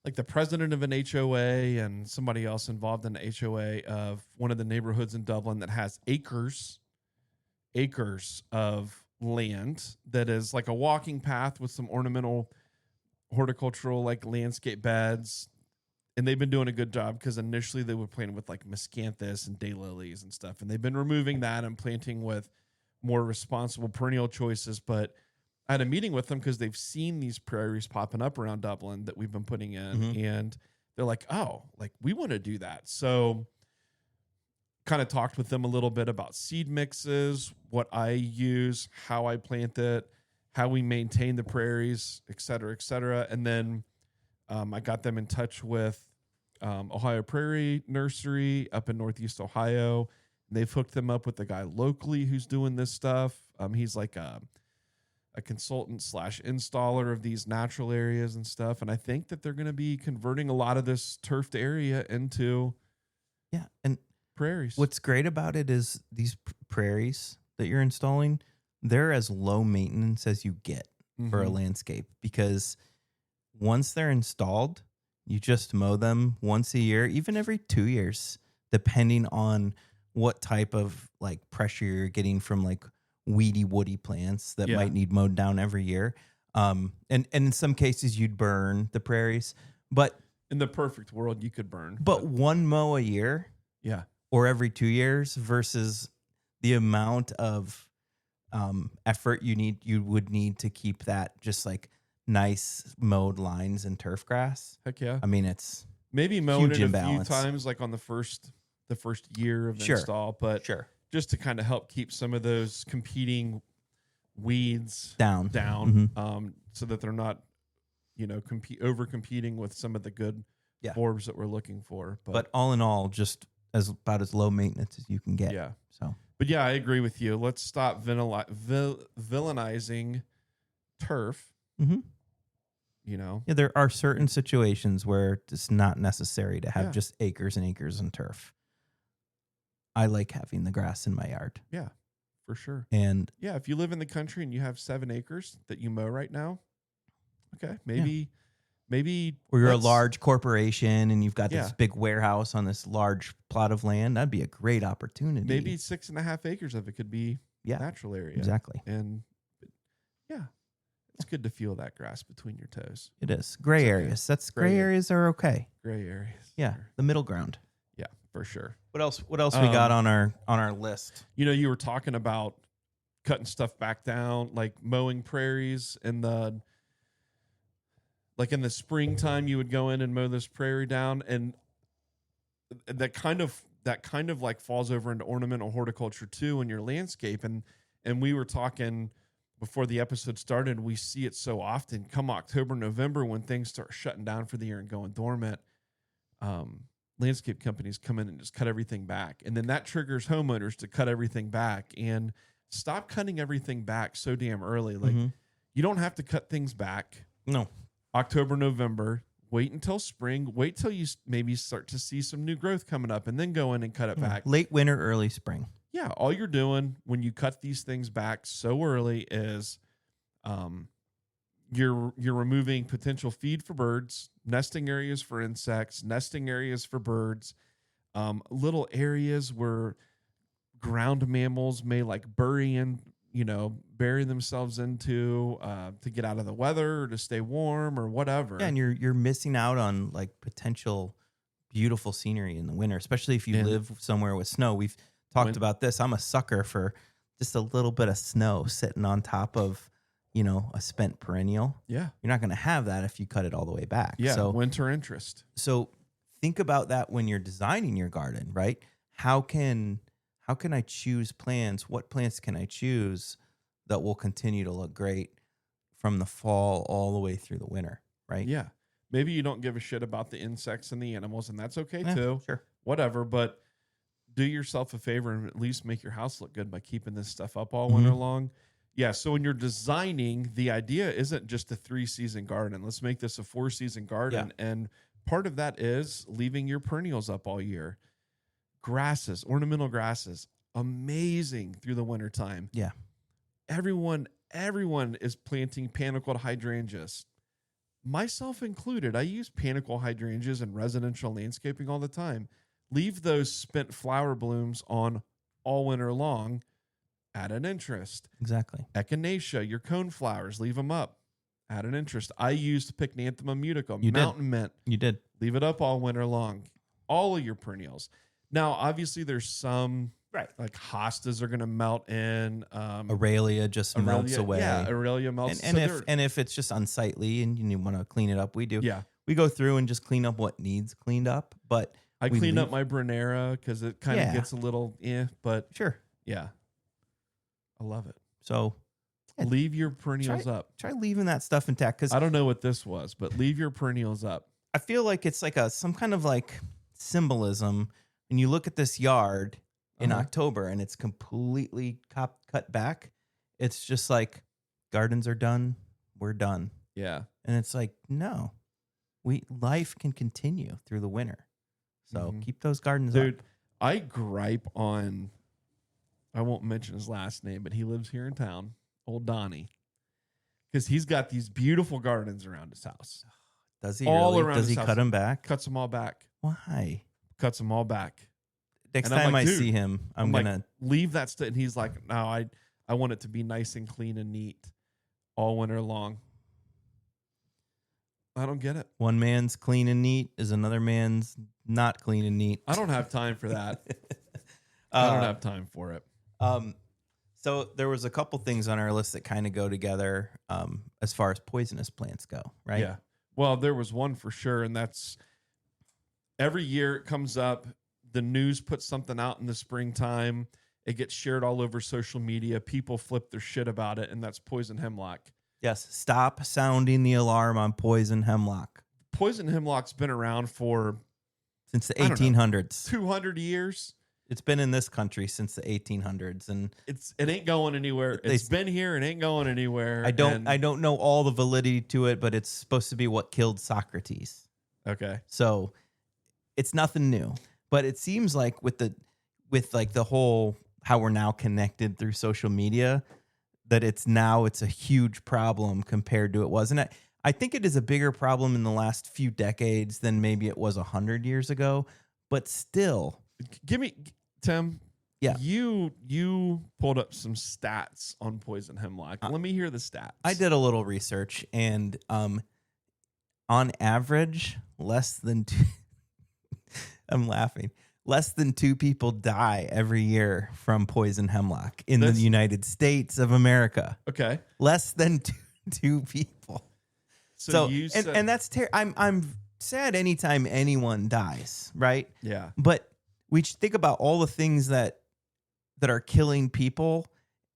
like the president of an HOA and somebody else involved in the HOA of one of the neighborhoods in Dublin that has acres of land that is like a walking path with some ornamental horticultural like landscape beds. And they've been doing a good job because initially they were planting with like miscanthus and daylilies and stuff. And they've been removing that and planting with more responsible perennial choices. But I had a meeting with them because they've seen these prairies popping up around Dublin that we've been putting in. And they're like, oh, like we want to do that. So kind of talked with them a little bit about seed mixes, what I use, how I plant it, how we maintain the prairies, et cetera, et cetera. And then I got them in touch with Ohio Prairie Nursery up in Northeast Ohio. They've hooked them up with a guy locally who's doing this stuff. He's like a consultant / installer of these natural areas and stuff. And I think that they're going to be converting a lot of this turfed area into and prairies. What's great about it is these prairies that you're installing, they're as low maintenance as you get for a landscape, because once they're installed, you just mow them once a year, even every 2 years, depending on what type of like pressure you're getting from like weedy, woody plants that might need mowed down every year. And in some cases you'd burn the prairies, but in the perfect world you could burn. But one mow a year, or every 2 years, versus the amount of effort you would need to keep that just like nice mowed lines and turf grass. Heck yeah. I mean, it's maybe mowing it a few times, like on the first year of the install, but just to kind of help keep some of those competing weeds down, so that they're not, over competing with some of the good forbs that we're looking for. But all in all, just about as low maintenance as you can get. Yeah. So, but yeah, I agree with you. Let's stop villainizing turf. There are certain situations where it's not necessary to have just acres and acres and turf. I like having the grass in my yard. Yeah, for sure. And if you live in the country and you have 7 acres that you mow right now, okay, maybe, or you're a large corporation and you've got this big warehouse on this large plot of land, that'd be a great opportunity. Maybe 6.5 acres of it could be natural area. Exactly. And it's good to feel that grass between your toes. It is. Gray areas. Gray areas are okay. Gray areas. Yeah. The middle ground. Yeah, for sure. What else we got on our list? You were talking about cutting stuff back down, like mowing prairies in the springtime. You would go in and mow this prairie down, and that kind of like falls over into ornamental horticulture too in your landscape. And we were talking before the episode started, we see it so often come October, November, when things start shutting down for the year and going dormant. Landscape companies come in and just cut everything back. And then that triggers homeowners to cut everything back, and stop cutting everything back so damn early. Like you don't have to cut things back. No. October, November, wait until spring, wait till you maybe start to see some new growth coming up, and then go in and cut it back. Late winter, early spring. Yeah, all you're doing when you cut these things back so early is you're removing potential feed for birds, nesting areas for insects, nesting areas for birds, little areas where ground mammals may like bury themselves into to get out of the weather or to stay warm or whatever. Yeah, and you're missing out on like potential beautiful scenery in the winter, especially if you live somewhere with snow. We've talked about this. I'm a sucker for just a little bit of snow sitting on top of, a spent perennial. Yeah. You're not going to have that if you cut it all the way back. Yeah. So winter interest. So think about that when you're designing your garden, right? How can I choose plants? What plants can I choose that will continue to look great from the fall all the way through the winter, right? Yeah. Maybe you don't give a shit about the insects and the animals, and that's okay too. Sure. Whatever, but do yourself a favor and at least make your house look good by keeping this stuff up all winter long. Yeah, so when you're designing, the idea isn't just a 3-season garden. Let's make this a 4-season garden. Yeah. And part of that is leaving your perennials up all year. Grasses, ornamental grasses, amazing through the wintertime. Yeah. Everyone is planting panicled hydrangeas, myself included. I use panicled hydrangeas in residential landscaping all the time. Leave those spent flower blooms on all winter long. Add an interest. Exactly. Echinacea, your cone flowers, leave them up. Add an interest. I used Pycnanthemum mutica, You mountain did. mint. You did. Leave it up all winter long. All of your perennials. Now, obviously, there's some like hostas are going to melt in. Aurelia just melts away. Yeah, Aurelia melts. And if it's just unsightly and you want to clean it up, we do. Yeah. We go through and just clean up what needs cleaned up. But I cleaned up my Brunera because it kind of gets a little but sure. Yeah. I love it. So leave your perennials up. Try leaving that stuff intact, because I don't know what this was, but leave your perennials up. I feel like it's like some kind of like symbolism. When you look at this yard in October and it's completely cut back, it's just like gardens are done. We're done. Yeah. And it's like, no, life can continue through the winter. So keep those gardens up. Dude, I gripe on, I won't mention his last name, but he lives here in town, old Donnie, because he's got these beautiful gardens around his house. Does he all really? around Does he his cut house. them back? Cuts them all back. Why? Cuts them all back. Next And I'm time like, I dude, see him, I'm like, gonna leave that stuff. And he's like, no, I want it to be nice and clean and neat all winter long. I don't get it. One man's clean and neat is another man's not clean and neat. I don't have time for that. I don't have time for it. So there was a couple things on our list that kind of go together as far as poisonous plants go, right? Yeah. Well, there was one for sure, and that's every year it comes up. The news puts something out in the springtime. It gets shared all over social media. People flip their shit about it, and that's poison hemlock. Yes. Stop sounding the alarm on poison hemlock. Poison hemlock's been around for since the 1800s. 200 years. It's been in this country since the 1800s, and it ain't going anywhere. It's been here and ain't going anywhere. I don't know all the validity to it, but it's supposed to be what killed Socrates. Okay. So it's nothing new, but it seems like with the whole how we're now connected through social media, that it's a huge problem compared to it was. And I think it is a bigger problem in the last few decades than maybe it was 100 years ago, but still. Give me, Tim. Yeah. You pulled up some stats on poison hemlock. Let me hear the stats. I did a little research, and on average, less than two, I'm laughing. Less than 2 people die every year from poison hemlock in the United States of America. Okay. Less than two people. So you said, and that's I'm sad anytime anyone dies, right? Yeah. But we should think about all the things that are killing people,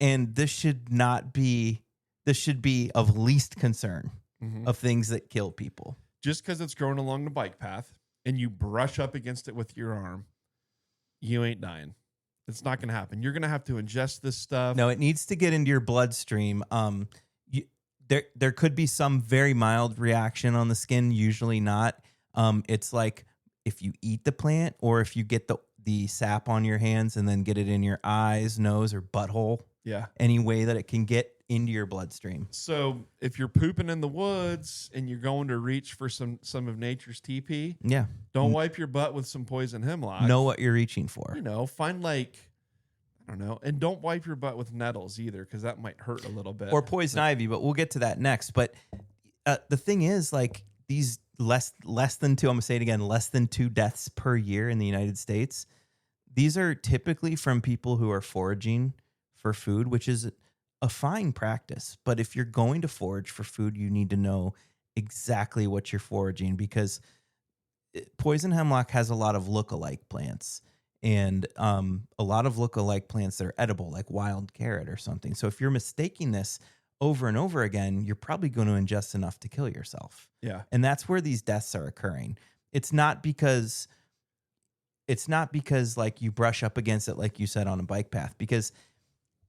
and this should be of least concern of things that kill people. Just because it's growing along the bike path and you brush up against it with your arm, you ain't dying. It's not going to happen. You're going to have to ingest this stuff. No, it needs to get into your bloodstream. There could be some very mild reaction on the skin, usually not. It's like if you eat the plant, or if you get the sap on your hands and then get it in your eyes, nose, or butthole. Yeah. Any way that it can get into your bloodstream. So if you're pooping in the woods and you're going to reach for some of nature's TP, don't wipe your butt with some poison hemlock. Know what you're reaching for. Find I don't know, and don't wipe your butt with nettles either, because that might hurt a little bit. Or poison ivy, but we'll get to that next. But the thing is, like, these less than 2, I'm gonna say it again, less than 2 deaths per year in the United States. These are typically from people who are foraging for food, which is a fine practice. But if you're going to forage for food, you need to know exactly what you're foraging, because poison hemlock has a lot of look-alike plants, and a lot of look-alike plants that are edible, like wild carrot or something. So if you're mistaking this over and over again, you're probably going to ingest enough to kill yourself. Yeah. And that's where these deaths are occurring. It's not because like you brush up against it, like you said, on a bike path, because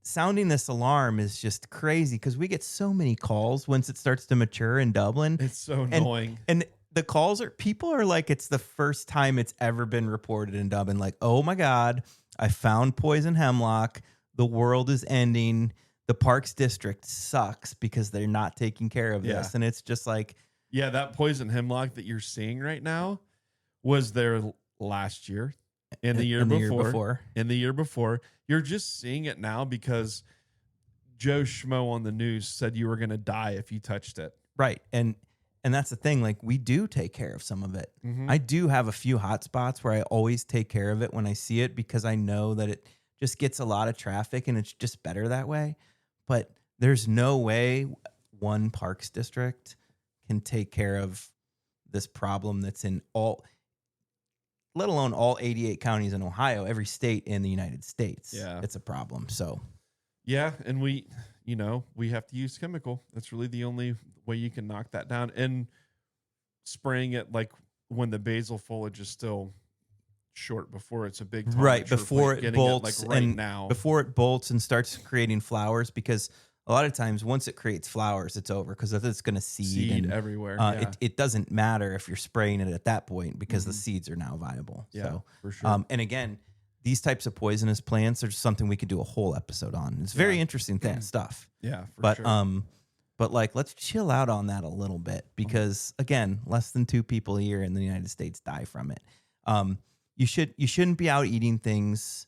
sounding this alarm is just crazy, because we get so many calls once it starts to mature in Dublin. It's so annoying. And the calls people are like, it's the first time it's ever been reported in Dublin. Like, oh my God, I found poison hemlock. The world is ending. The Parks District sucks because they're not taking care of this. And it's just like, yeah, that poison hemlock that you're seeing right now was there last year, in the year before. You're just seeing it now because Joe Schmo on the news said you were going to die if you touched it. Right. And that's the thing. Like, we do take care of some of it. I do have a few hot spots where I always take care of it when I see it because I know that it just gets a lot of traffic and it's just better that way. But there's no way one Parks District can take care of this problem that's in all, let alone all 88 counties in Ohio, every state in the United States. Yeah. It's a problem. So, yeah. And we have to use chemical. That's really the only way you can knock that down. And spraying it like when the basil foliage is still short before it's a big right before it bolts now before it bolts and starts creating flowers, because a lot of times once it creates flowers it's over because it's going to seed everywhere. It doesn't matter if you're spraying it at that point because the seeds are now viable. So for sure. And again, these types of poisonous plants are just something we could do a whole episode on. It's very interesting stuff. Yeah, but sure. But like, let's chill out on that a little bit because again, less than 2 people a year in the United States die from it. You shouldn't be out eating things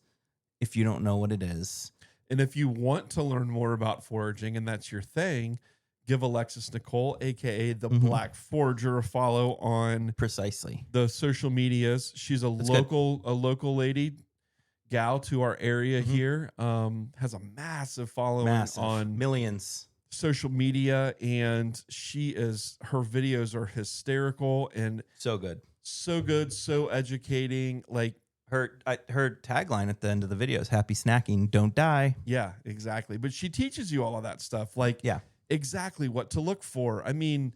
if you don't know what it is. And if you want to learn more about foraging and that's your thing, give Alexis Nicole, aka the Black Forager, a follow on precisely the social medias. She's a local lady, gal to our area here. Has a massive following on millions social media, and her videos are hysterical and so good. So educating. Like her tagline at the end of the video is "Happy snacking, don't die." Yeah, exactly. But she teaches you all of that stuff. Like, exactly what to look for. I mean,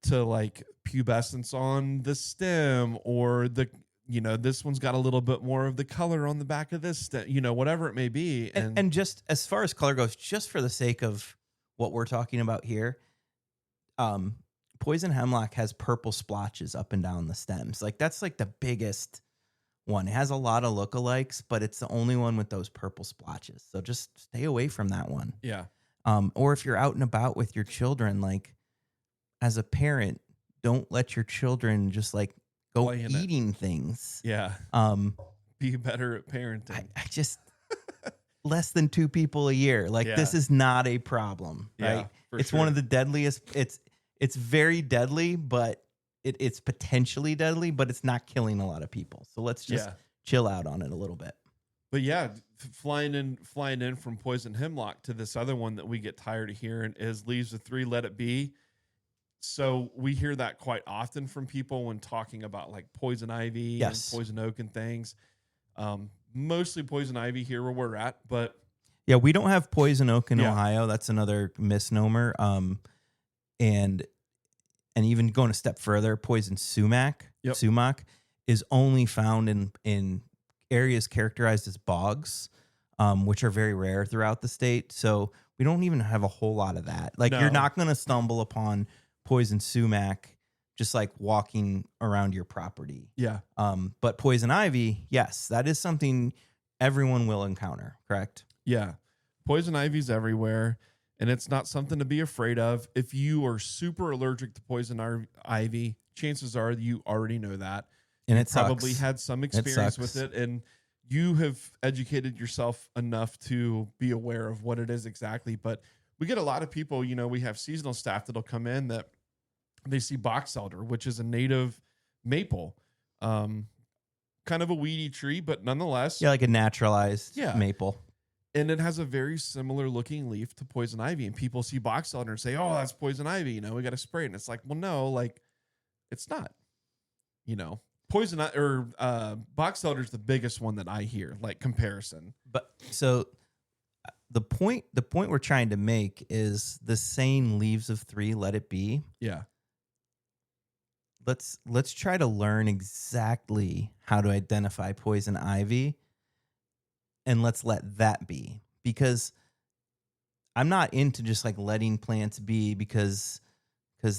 to like pubescence on the stem, or this one's got a little bit more of the color on the back of this stem, whatever it may be. And just as far as color goes, just for the sake of what we're talking about here, poison hemlock has purple splotches up and down the stems. Like, that's like the biggest one. It has a lot of lookalikes, but it's the only one with those purple splotches. So just stay away from that one. Yeah. Or if you're out and about with your children, like as a parent, don't let your children just like go eating things. Yeah. Be better at parenting. I just less than 2 people a year. Like this is not a problem, right? It's one of the deadliest. It's very deadly, but it's potentially deadly, but it's not killing a lot of people. So let's just chill out on it a little bit. But yeah, flying in from poison hemlock to this other one that we get tired of hearing is leaves of 3, let it be. So we hear that quite often from people when talking about like poison ivy and poison oak and things. Mostly poison ivy here where we're at, but yeah, we don't have poison oak in Ohio. That's another misnomer. And even going a step further, poison sumac is only found in areas characterized as bogs, which are very rare throughout the state. So we don't even have a whole lot of that. Like you're not going to stumble upon poison sumac just like walking around your property. Yeah. But poison ivy, yes, that is something everyone will encounter, correct? Yeah. Poison ivy's everywhere, and it's not something to be afraid of. If you are super allergic to poison ivy, chances are you already know that. And you probably had some experience with it, and you have educated yourself enough to be aware of what it is exactly. But we get a lot of people, we have seasonal staff that'll come in that they see box elder, which is a native maple, kind of a weedy tree, but nonetheless. Yeah, like a naturalized maple. And it has a very similar looking leaf to poison ivy. And people see box elder and say, oh, that's poison ivy. We got to spray it. And it's like, well, no, like it's not, poison or box elder is the biggest one that I hear, like comparison. But so the point we're trying to make is the saying leaves of 3, let it be. Yeah. Let's try to learn exactly how to identify poison ivy, and let's let that be, because I'm not into just like letting plants be because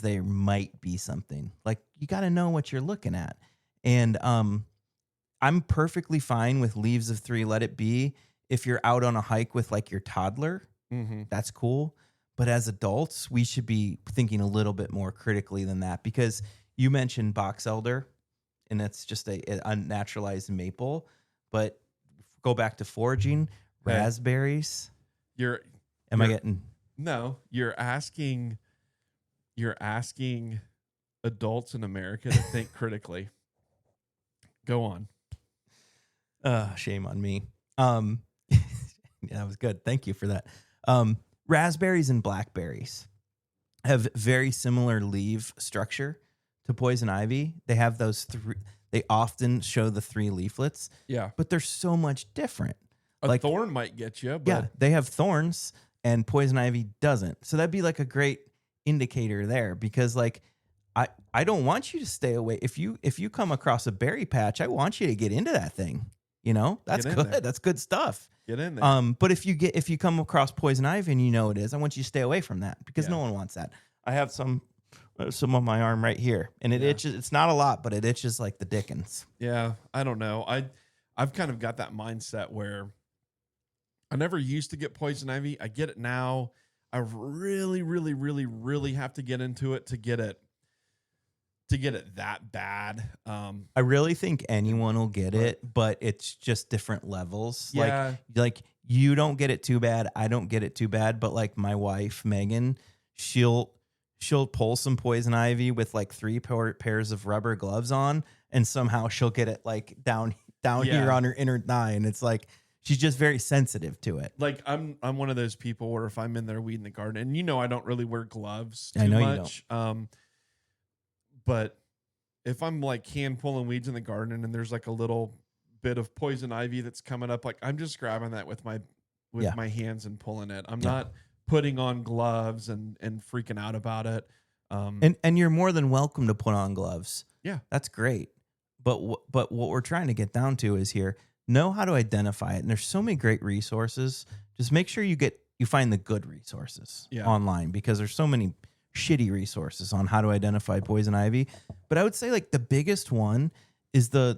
there might be something. Like, you got to know what you're looking at. And I'm perfectly fine with leaves of 3, let it be. If you're out on a hike with like your toddler, that's cool. But as adults, we should be thinking a little bit more critically than that, because you mentioned box elder, and that's just a unnaturalized maple. But go back to foraging, raspberries. You're asking adults in America to think critically. Go on. Shame on me. Yeah, that was good. Thank you for that. Raspberries and blackberries have very similar leaf structure to poison ivy. They have those 3. They often show the 3 leaflets. Yeah, but they're so much different. A thorn might get you. But yeah, they have thorns, and poison ivy doesn't. So that'd be like a great indicator there, because like I don't want you to stay away. If you come across a berry patch, I want you to get into that thing. You know, that's good. There. That's good stuff. Get in there. But if you come across poison ivy and you know it is, I want you to stay away from that, because no one wants that. I have some on my arm right here, and it itches. It's not a lot, but it itches like the dickens. Yeah, I don't know. I've kind of got that mindset where I never used to get poison ivy. I get it now. I really, really, really, really have to get into it to get it that bad. I really think anyone will get it, but it's just different levels. Yeah. Like you don't get it too bad. I don't get it too bad. But like my wife, Megan, she'll pull some poison ivy with like 3 pairs of rubber gloves on, and somehow she'll get it like down here on her inner thigh. And it's like, she's just very sensitive to it. Like I'm one of those people where if I'm in there weeding the garden, and I don't really wear gloves too I know much. You don't. But if I'm like hand pulling weeds in the garden and there's like a little bit of poison ivy that's coming up, like I'm just grabbing that with my hands and pulling it. I'm not putting on gloves and freaking out about it. And you're more than welcome to put on gloves. Yeah, that's great. But what we're trying to get down to is know how to identify it. And there's so many great resources. Just make sure you find the good resources online, because there's so many shitty resources on how to identify poison ivy. But I would say like the biggest one is the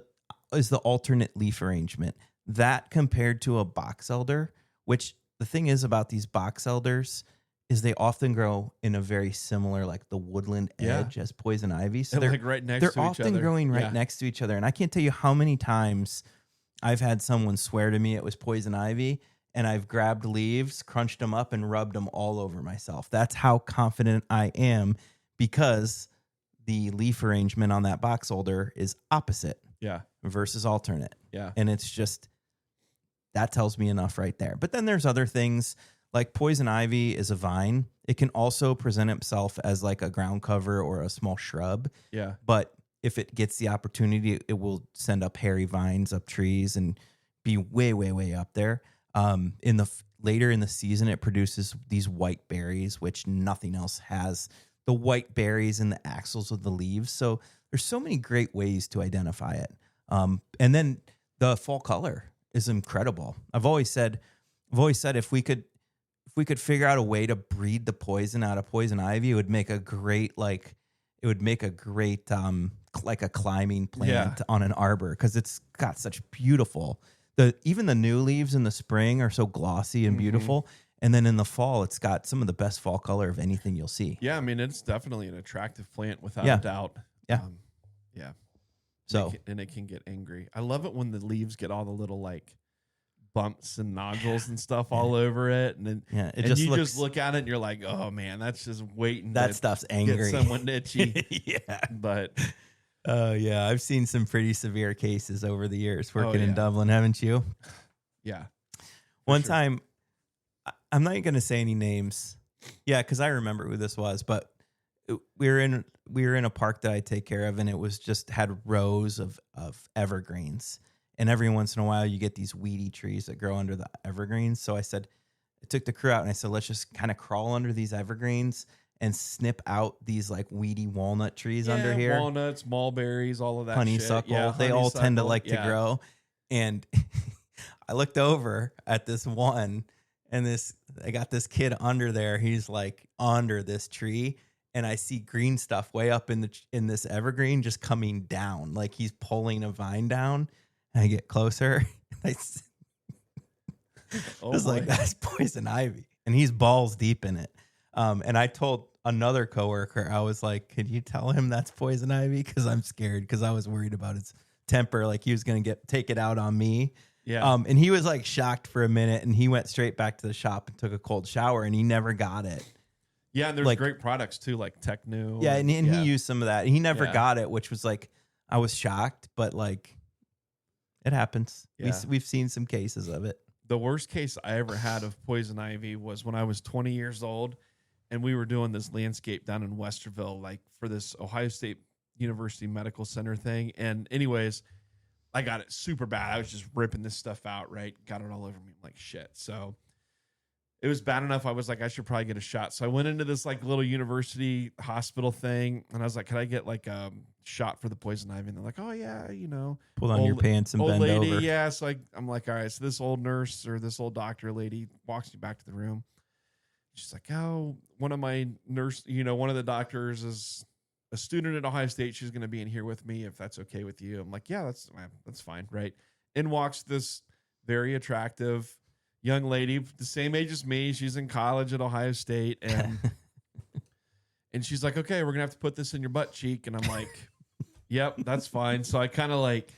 alternate leaf arrangement. That compared to a box elder, which the thing is about these box elders is they often grow in a very similar, like the woodland edge as poison ivy. So they're like right next to each other. They're often growing right next to each other. And I can't tell you how many times I've had someone swear to me it was poison ivy, and I've grabbed leaves, crunched them up, and rubbed them all over myself. That's how confident I am, because the leaf arrangement on that box elder is opposite versus alternate. Yeah. And it's just, that tells me enough right there. But then there's other things, like poison ivy is a vine. It can also present itself as like a ground cover or a small shrub. Yeah. But if it gets the opportunity, it will send up hairy vines up trees and be way, way, way up there. Later in the season, it produces these white berries, which nothing else has. The white berries and the axils of the leaves. So there's so many great ways to identify it. And then the fall color is incredible. I've always said if we could figure out a way to breed the poison out of poison ivy, it would make a great like a climbing plant on an arbor, because it's got such beautiful. Even the new leaves in the spring are so glossy and beautiful. And then in the fall, it's got some of the best fall color of anything you'll see. Yeah, I mean, it's definitely an attractive plant without a doubt. Yeah. Yeah. So and it can get angry. I love it when the leaves get all the little like bumps and nodules and stuff all over it. And then just look at it and you're like, oh man, that's just waiting. That stuff's angry. Get someone itchy. Yeah. But I've seen some pretty severe cases over the years working in Dublin, haven't you? Yeah. One time, I'm not going to say any names. Yeah, because I remember who this was, but we were in a park that I take care of, and it was just had rows of evergreens. And every once in a while, you get these weedy trees that grow under the evergreens. So I took the crew out, and I said, let's just kind of crawl under these evergreens and snip out these like weedy walnut trees under here. Walnuts, mulberries, all of that honeysuckle. Shit. Yeah, they all tend to like to grow. And I looked over at this one, and I got this kid under there. He's like under this tree, and I see green stuff way up in this evergreen just coming down, like he's pulling a vine down. I get closer. I Oh, was boy. like, that's poison ivy. And he's balls deep in it. And I told another coworker, I was like, could you tell him that's poison ivy? Because I'm scared, because I was worried about his temper. Like he was going to take it out on me. Yeah. And he was like shocked for a minute, and he went straight back to the shop and took a cold shower, and he never got it. Yeah, and there's like, great products too, like Techno. Yeah, and he used some of that. And he never got it, which was like, I was shocked, but like, it happens. Yeah. We've seen some cases of it. The worst case I ever had of poison ivy was when I was 20 years old, and we were doing this landscape down in Westerville, like for this Ohio State University Medical Center thing. And anyways, I got it super bad. I was just ripping this stuff out, right? Got it all over me. I'm like, shit. So it was bad enough. I was like, I should probably get a shot. So I went into this like little university hospital thing, and I was like, can I get like a shot for the poison ivy? And they're like, oh yeah, you know, pull on your pants and bend lady, over. Yeah. So I'm like, all right. So this old nurse or this old doctor lady walks me back to the room. She's like, oh, one of my one of the doctors is a student at Ohio State. She's going to be in here with me if that's okay with you. I'm like, yeah, that's fine. Right. In walks this very attractive young lady, the same age as me. She's in college at Ohio State. And she's like, okay, we're going to have to put this in your butt cheek. And I'm like, yep, that's fine. So I kind of like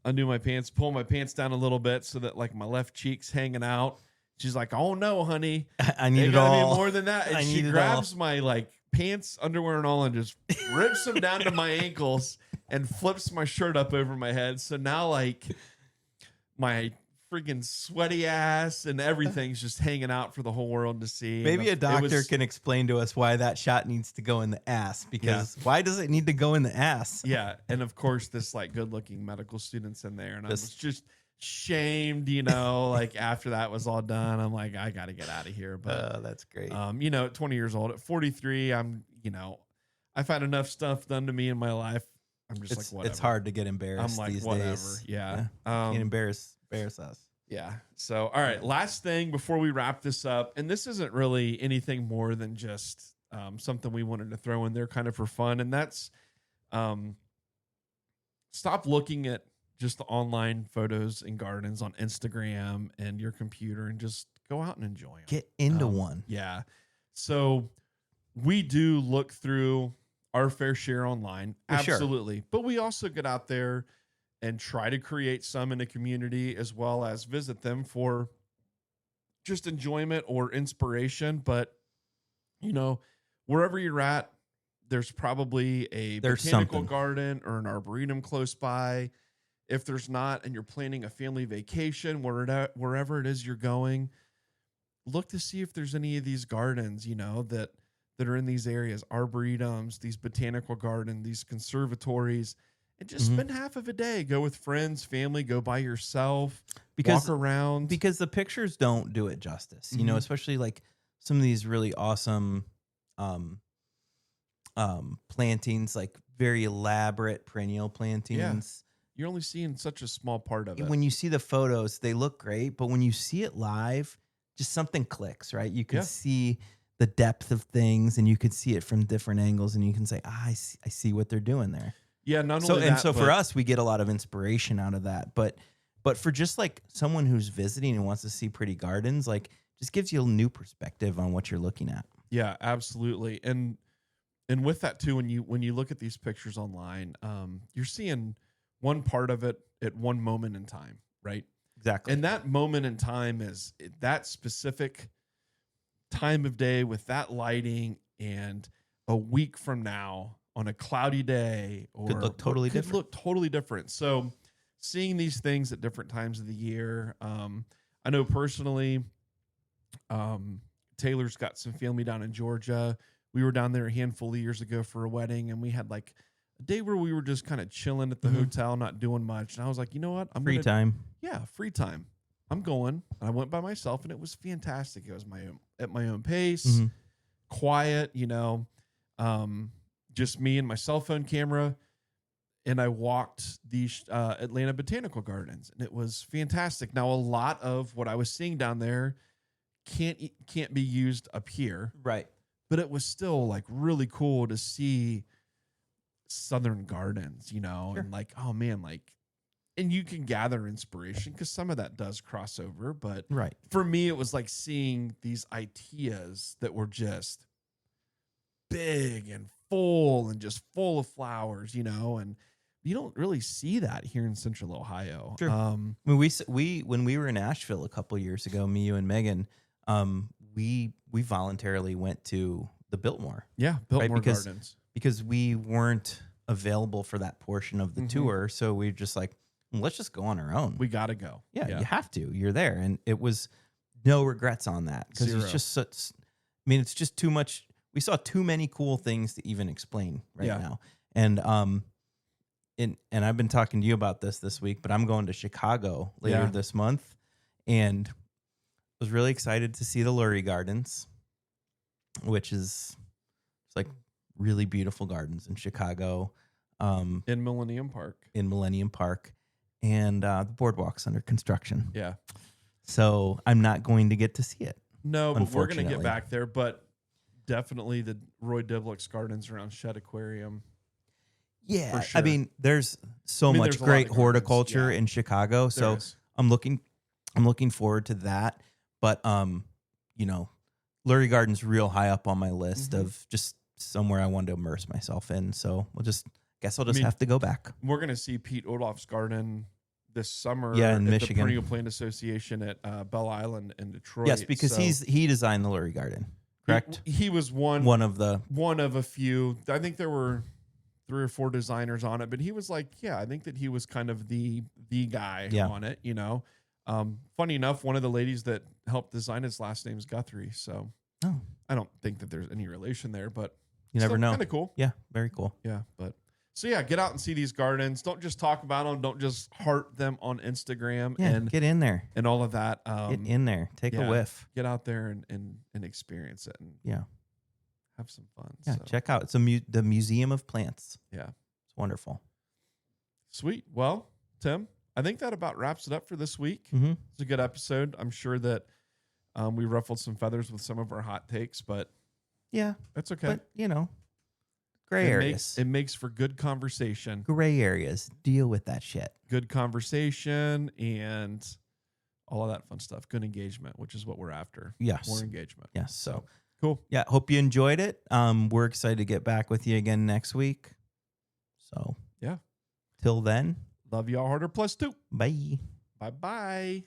undo my pants, pull my pants down a little bit so that like my left cheek's hanging out. She's like, oh no, honey, I need it all. Be more than that. And she grabs my like pants, underwear, and all, and just rips them down to my ankles and flips my shirt up over my head. So now like my freaking sweaty ass and everything's just hanging out for the whole world to see. Maybe a doctor can explain to us why that shot needs to go in the ass, because why does it need to go in the ass? Yeah. And of course, this like good looking medical student's in there, and I was just shamed, like after that was all done, I'm like, I got to get out of here. But that's great. At 20 years old, at 43, I've had enough stuff done to me in my life. I'm just like, whatever. It's hard to get embarrassed. I'm like, these whatever. days. Yeah. Can't embarrass us. Yeah. So, all right. Last thing before we wrap this up, and this isn't really anything more than just something we wanted to throw in there kind of for fun. And that's stop looking at just the online photos and gardens on Instagram and your computer, and just go out and enjoy them. Get into one. Yeah. So we do look through our fair share online. Absolutely. Sure. But we also get out there and try to create some in the community, as well as visit them for just enjoyment or inspiration. But, wherever you're at, there's probably a botanical garden or an arboretum close by. If there's not, and you're planning a family vacation, wherever it is you're going, look to see if there's any of these gardens, that are in these areas, arboretums, these botanical gardens, these conservatories, and just spend half of a day. Go with friends, family, go by yourself, walk around. Because the pictures don't do it justice, especially like some of these really awesome plantings, like very elaborate perennial plantings. Yeah. You're only seeing such a small part of it. When you see the photos, they look great, but when you see it live, just something clicks, right? You can see the depth of things, and you can see it from different angles, and you can say, I see what they're doing there. Yeah, so for us, we get a lot of inspiration out of that. But for just like someone who's visiting and wants to see pretty gardens, like just gives you a new perspective on what you're looking at. Yeah, absolutely. And with that too, when you look at these pictures online, you're seeing one part of it at one moment in time, right? Exactly. And that moment in time is that specific time of day with that lighting, and a week from now on a cloudy day could look totally different. So seeing these things at different times of the year, I know personally, Taylor's got some family down in Georgia. We were down there a handful of years ago for a wedding, and we had like a day where we were just kind of chilling at the hotel, not doing much. And I was like, you know what? Free time. Yeah, free time. I'm going. And I went by myself, and it was fantastic. It was at my own pace, quiet, just me and my cell phone camera. And I walked the Atlanta Botanical Gardens, and it was fantastic. Now, a lot of what I was seeing down there can't be used up here. Right. But it was still like really cool to see Southern gardens, Sure. and like, oh man, like and you can gather inspiration because some of that does cross over. But right. For me, it was like seeing these ideas that were just big and full and just full of flowers, and you don't really see that here in Central Ohio. Sure. When we were in Asheville a couple years ago, me, you, and Megan, we voluntarily went to the Biltmore. Yeah, Biltmore Gardens. Because we weren't available for that portion of the tour, so we just like, let's just go on our own. We got to go. Yeah, you have to. You're there, and it was no regrets on that because it's just such. I mean, it's just too much. We saw too many cool things to even explain now, and I've been talking to you about this week, but I'm going to Chicago later this month, and was really excited to see the Lurie Gardens, which is it's like really beautiful gardens in Chicago. In Millennium Park. And the boardwalk's under construction. Yeah. So I'm not going to get to see it. No, but we're going to get back there. But definitely the Roy Divlick's gardens around Shedd Aquarium. Yeah. Sure. I mean, there's much great horticulture in Chicago. So I'm looking forward to that. But, Lurie Garden's real high up on my list of just somewhere I want to immerse myself in. So I'll just have to go back. We're going to see Pete Odolph's garden this summer in at Michigan. the Perennial Plant Association at Belle Island in Detroit. Yes, because he designed the Lurie Garden, correct? He was one of a few. I think there were 3 or 4 designers on it, but he was like, I think that he was kind of the guy on it, Funny enough, one of the ladies that helped design his last name is Guthrie, so I don't think that there's any relation there, but you never know. Kind of cool. Yeah, very cool. Yeah, but so get out and see these gardens. Don't just talk about them. Don't just heart them on Instagram. Yeah, and get in there and all of that. Get in there. Take a whiff. Get out there and experience it. And have some fun. Yeah, check out. It's the Museum of Plants. Yeah, it's wonderful. Sweet. Well, Tim, I think that about wraps it up for this week. Mm-hmm. It's a good episode. I'm sure that we ruffled some feathers with some of our hot takes, but that's okay. But gray areas. It makes for good conversation. Gray areas. Deal with that shit. Good conversation and all of that fun stuff. Good engagement, which is what we're after. Yes. More engagement. Yes. So cool. Yeah. Hope you enjoyed it. We're excited to get back with you again next week. So till then. Love y'all harder +2. Bye. Bye-bye.